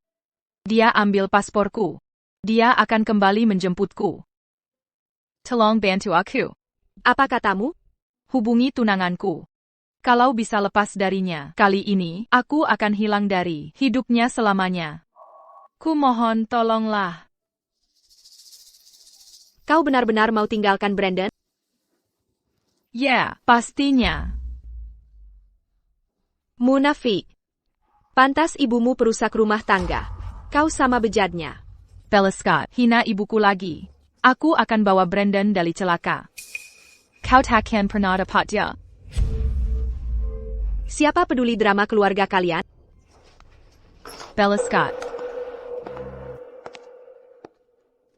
Dia ambil pasporku. Dia akan kembali menjemputku. Tolong bantu aku. Apa katamu? Hubungi tunanganku. Kalau bisa lepas darinya, kali ini, aku akan hilang dari hidupnya selamanya. Kumohon tolonglah. Kau benar-benar mau tinggalkan Brandon? Ya, pastinya. Munafik. Pantas ibumu perusak rumah tangga. Kau sama bejatnya. Bella Scott, hina ibuku lagi. Aku akan bawa Brandon dari celaka. Kau takkan pernah dapat dia. Siapa peduli drama keluarga kalian? Bella Scott.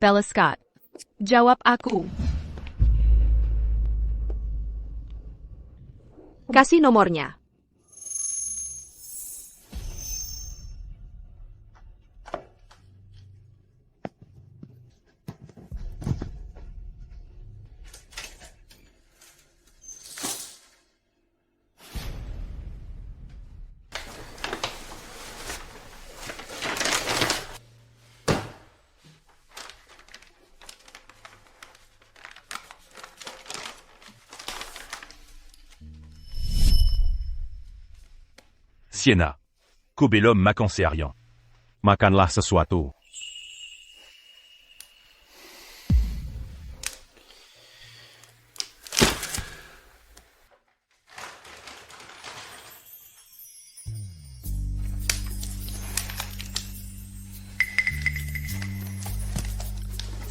Bella Scott. Jawab aku. Kasih nomornya. Sienna. Cobellum macancerian. Makanlah sesuatu.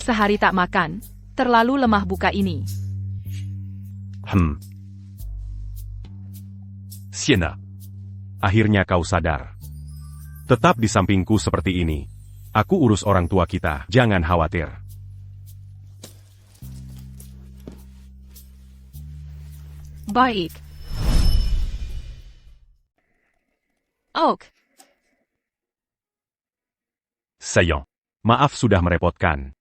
Sehari tak makan. Terlalu lemah buka ini. Sienna. Akhirnya kau sadar. Tetap di sampingku seperti ini. Aku urus orang tua kita, jangan khawatir. Baik. Oak. Saillant. Maaf sudah merepotkan.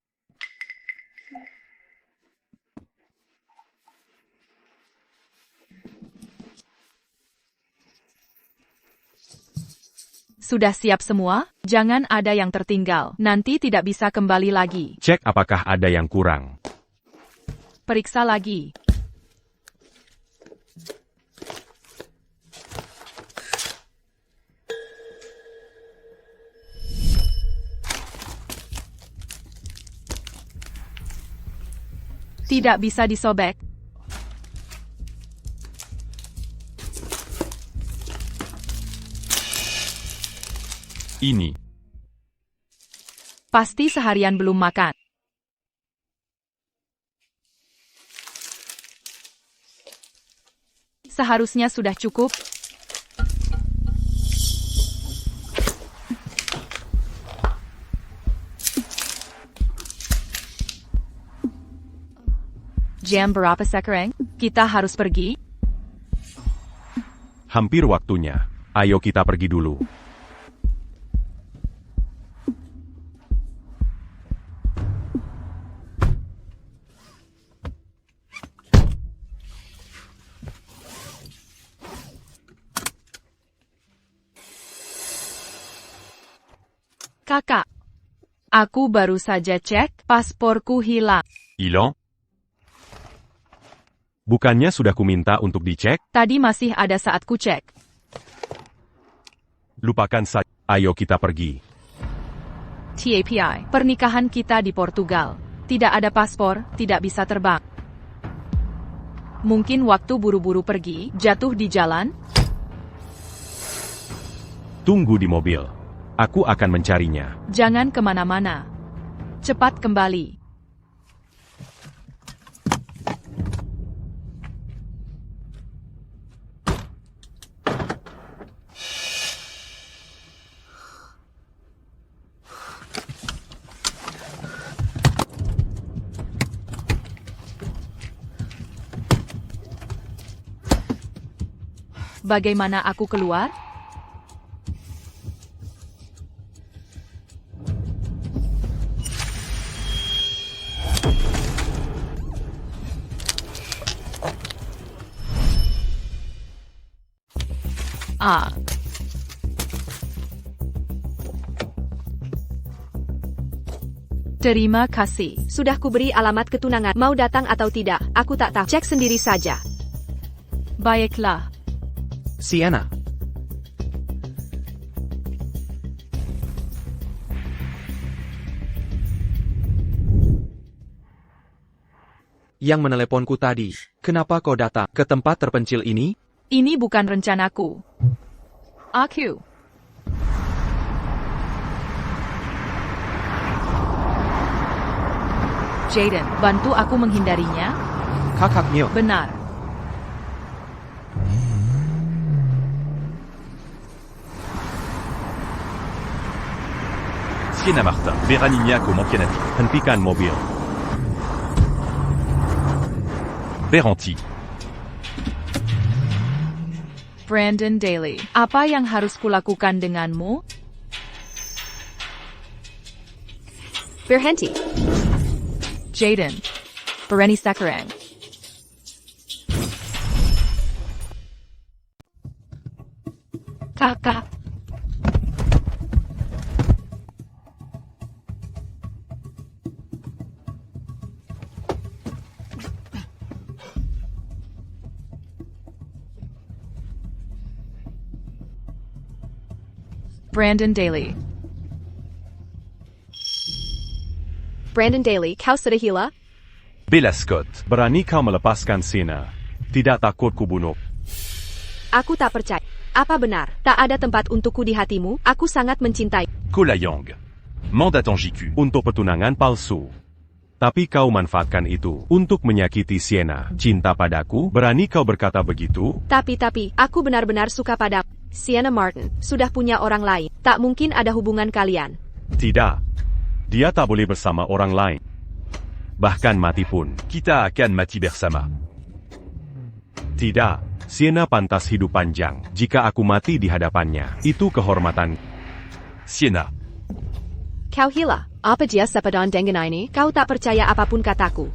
Sudah siap semua? Jangan ada yang tertinggal. Nanti tidak bisa kembali lagi. Cek apakah ada yang kurang. Periksa lagi. Tidak bisa disobek. Ini. Pasti seharian belum makan. Seharusnya sudah cukup. Jam berapa sekarang? Kita harus pergi. Hampir waktunya. Ayo kita pergi dulu. Kakak. Aku baru saja cek, pasporku hilang. Hilang? Bukannya sudah kuminta untuk dicek? Tadi masih ada saat ku cek. Lupakan saja. Ayo kita pergi. TAPI, pernikahan kita di Portugal. Tidak ada paspor, tidak bisa terbang. Mungkin waktu buru-buru pergi, jatuh di jalan? Tunggu di mobil. Aku akan mencarinya. Jangan kemana-mana. Cepat kembali. bagaimana aku keluar? Ah. Terima kasih. Sudah kuberi alamat ketunangan. Mau datang atau tidak, aku tak tahu. Cek sendiri saja. Baiklah. Sienna. Yang meneleponku tadi, kenapa kau datang ke tempat terpencil ini? Ini bukan rencanaku. Aku. Jaden, bantu aku menghindarinya? Kakaknya. Benar. Sienna Martin, Beranignac au Mancanati. Hentikan mobil. Beranti. Brandon Daly, apa yang harus kulakukan denganmu? Berhenti. Jaden. Berani Sakurang. Kakak. Brandon Daly. Brandon Daly, kau sudah gila? Bella Scott. Berani kau melepaskan Sienna? Tidak takut kubunuh. Aku tak percaya. Apa benar? Tak ada tempat untukku di hatimu? Aku sangat mencintai. Kola Yang. Mandat en JQ. Untuk petunangan palsu. Tapi kau manfaatkan itu untuk menyakiti Sienna. Cinta padaku? Berani kau berkata begitu? Tapi, aku benar-benar suka padamu. Sienna Martin sudah punya orang lain. Tak mungkin ada hubungan kalian. Tidak. Dia tak boleh bersama orang lain. Bahkan mati pun. Kita akan mati bersama. Tidak. Sienna pantas hidup panjang. Jika aku mati di hadapannya, itu kehormatan. Sienna. Kau gila? Apa dia sepadan dengan ini? Kau tak percaya apapun kataku.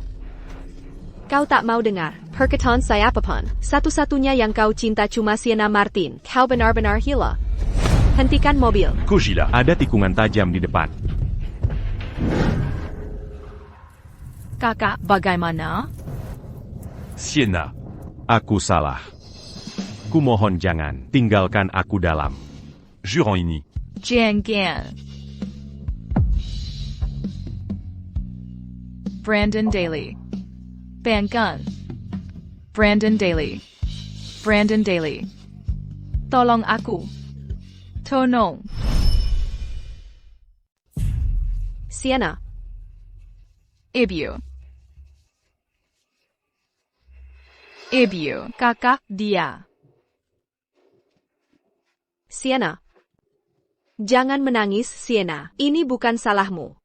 Kau tak mau dengar. Perkataan saya apapun. Satu-satunya yang kau cinta cuma Sienna Martin. Kau benar-benar gila. Hentikan mobil. Kojila. Ada tikungan tajam di depan. Kakak, bagaimana? Sienna. Aku salah. Kumohon jangan tinggalkan aku dalam. Jure en ini. Jangan. Brandon Daly. Banggun. Brandon Daly. Brandon Daly. Tolong aku. Tolong. Sienna. Ibu. Ibu, kakak dia. Sienna. Jangan menangis, Sienna. Ini bukan salahmu.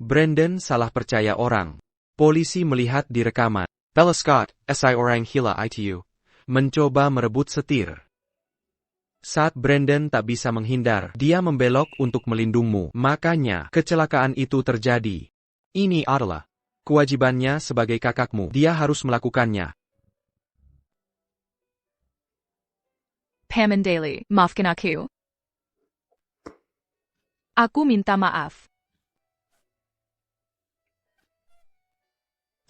Brandon salah percaya orang. Polisi melihat di rekaman. Bella Scott, SI orang gila itu, mencoba merebut setir. Saat Brandon tak bisa menghindar, dia membelok untuk melindungmu. Makanya, kecelakaan itu terjadi. Ini adalah kewajibannya sebagai kakakmu. Dia harus melakukannya. Pam Daly, maafkan aku. Aku minta maaf.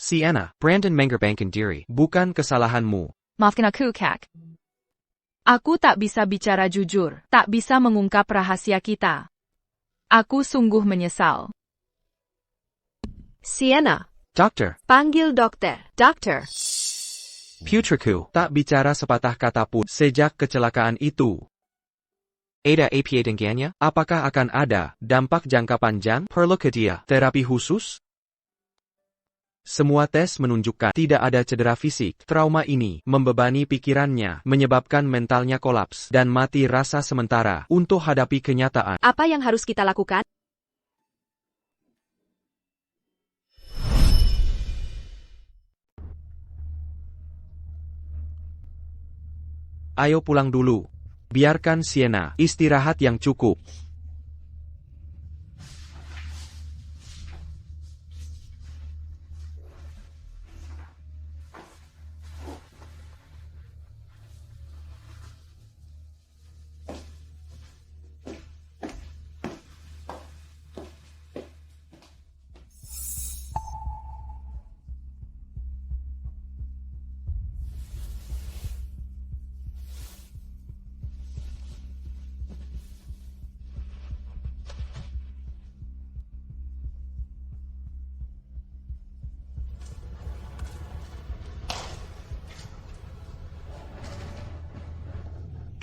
Sienna, Brandon mengorbankan diri. Bukan kesalahanmu. Maafkan aku, Kak. Aku tak bisa bicara jujur, tak bisa mengungkap rahasia kita. Aku sungguh menyesal. Sienna. Dokter, Panggil dokter. Dokter. putriku, tak bicara sepatah kata pun sejak kecelakaan itu. Ada APA dengannya? Apakah akan ada dampak jangka panjang? Perlu ke dia terapi khusus? Semua tes menunjukkan tidak ada cedera fisik. Trauma ini membebani pikirannya, menyebabkan mentalnya kolaps dan mati rasa sementara untuk hadapi kenyataan. Apa yang harus kita lakukan? Ayo pulang dulu. Biarkan Sienna istirahat yang cukup.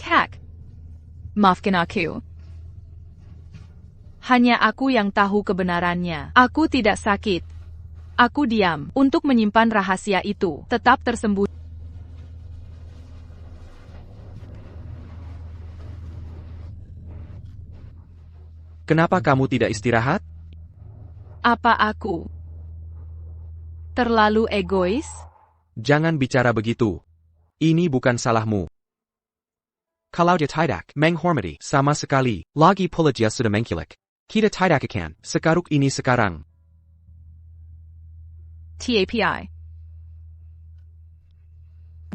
Kak. Maafkan aku. Hanya aku yang tahu kebenarannya. Aku tidak sakit. Aku diam untuk menyimpan rahasia itu tetap tersembunyi. Kenapa kamu tidak istirahat? Apa aku terlalu egois? Jangan bicara begitu. Ini bukan salahmu. Kalau dia tidak menghormati sama sekali, lagi pula dia sudah mengkilik. Kita tidak akan sekaruk ini sekarang. TAPI.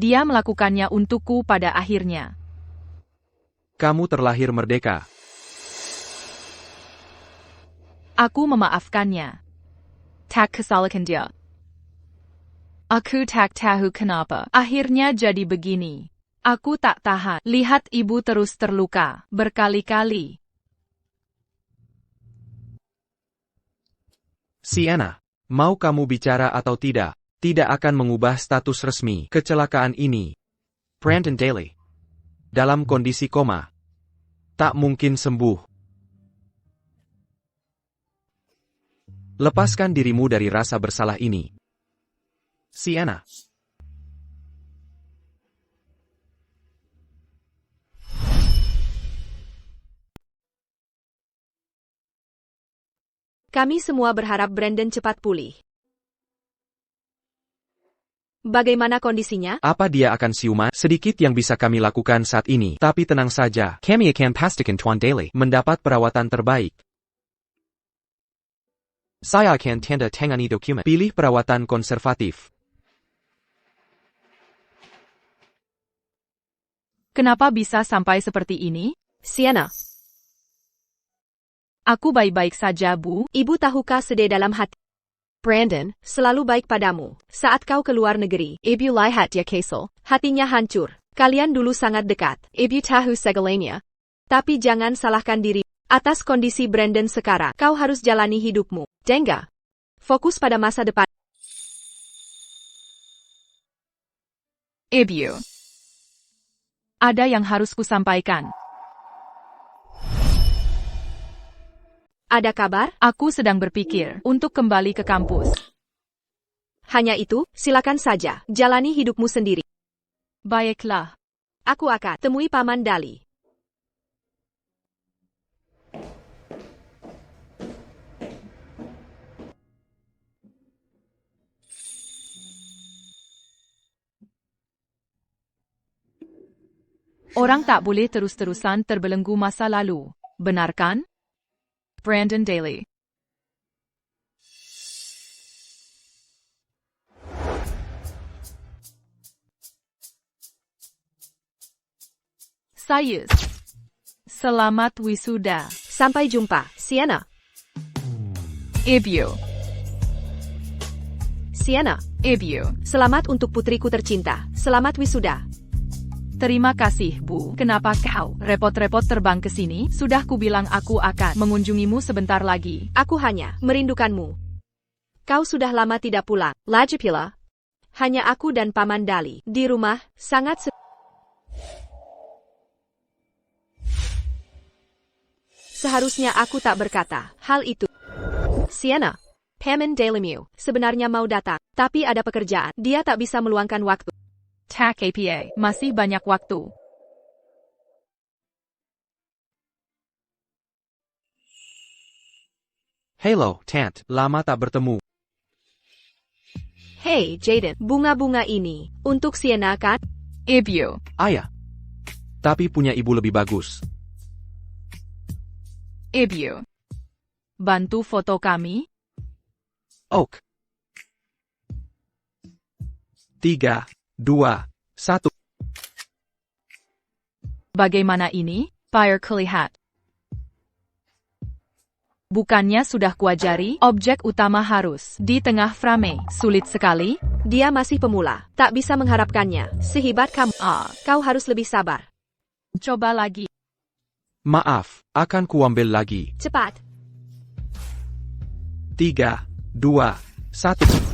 Dia melakukannya untukku pada akhirnya. Kamu terlahir merdeka. Aku memaafkannya. Tak kesalahan dia. Aku tak tahu kenapa. Akhirnya jadi begini. Aku tak tahan. Lihat ibu terus terluka. Berkali-kali. Sienna, mau kamu bicara atau tidak akan mengubah status resmi kecelakaan ini. Brandon Daly. Dalam kondisi koma. Tak mungkin sembuh. Lepaskan dirimu dari rasa bersalah ini. Sienna. Kami semua berharap Brandon cepat pulih. Bagaimana kondisinya? Apa dia akan siuman? Sedikit yang bisa kami lakukan saat ini. Tapi tenang saja. Kami akan pastikan Tuan Daly mendapat perawatan terbaik. Saya akan tanda tangani dokumen. Pilih perawatan konservatif. Kenapa bisa sampai seperti ini? Sienna. Aku baik-baik saja, Bu. Ibu tahukah sedih dalam hati? Brandon, selalu baik padamu. Saat kau keluar negeri, ibu lihat dia kesal. Hatinya hancur. Kalian dulu sangat dekat. Ibu tahu segalanya. Tapi jangan salahkan diri. Atas kondisi Brandon sekarang, kau harus jalani hidupmu. Jengga. Fokus pada masa depan. Ibu. Ada yang harus kusampaikan. Ada kabar? Aku sedang berpikir untuk kembali ke kampus. Hanya itu, silakan saja. Jalani hidupmu sendiri. Baiklah. Aku akan temui Paman Daly. Orang tak boleh terus-terusan terbelenggu masa lalu. Benar kan? Brandon Daly. Sayus. Selamat wisuda. Sampai jumpa, Sienna. Ibu. Sienna. Ibu. Selamat untuk putriku tercinta. Selamat wisuda. Terima kasih, Bu. Kenapa kau repot-repot terbang ke sini? Sudah kubilang aku akan mengunjungimu sebentar lagi. Aku hanya merindukanmu. Kau sudah lama tidak pulang. Lagipula. Hanya aku dan Paman Daly. Di rumah, sangat seharusnya aku tak berkata hal itu. Sienna. Paman Daly sebenarnya mau datang, tapi ada pekerjaan. Dia tak bisa meluangkan waktu. Tak apa, masih banyak waktu. Hello, Tant. Lama tak bertemu. Hey, Jaden. Bunga-bunga ini untuk Sienna kan? Ibu. Ayah. tapi punya ibu lebih bagus. Ibu. Bantu foto kami. Ok. 3, 2, 1. Bagaimana ini, Biar Kelihat? Bukannya sudah kuajari, objek utama harus di tengah frame. Sulit sekali. Dia masih pemula, tak bisa mengharapkannya. Sehebat kamu, kau harus lebih sabar. Coba lagi. Maaf, akan kuambil lagi. Cepat. 3, 2, 1.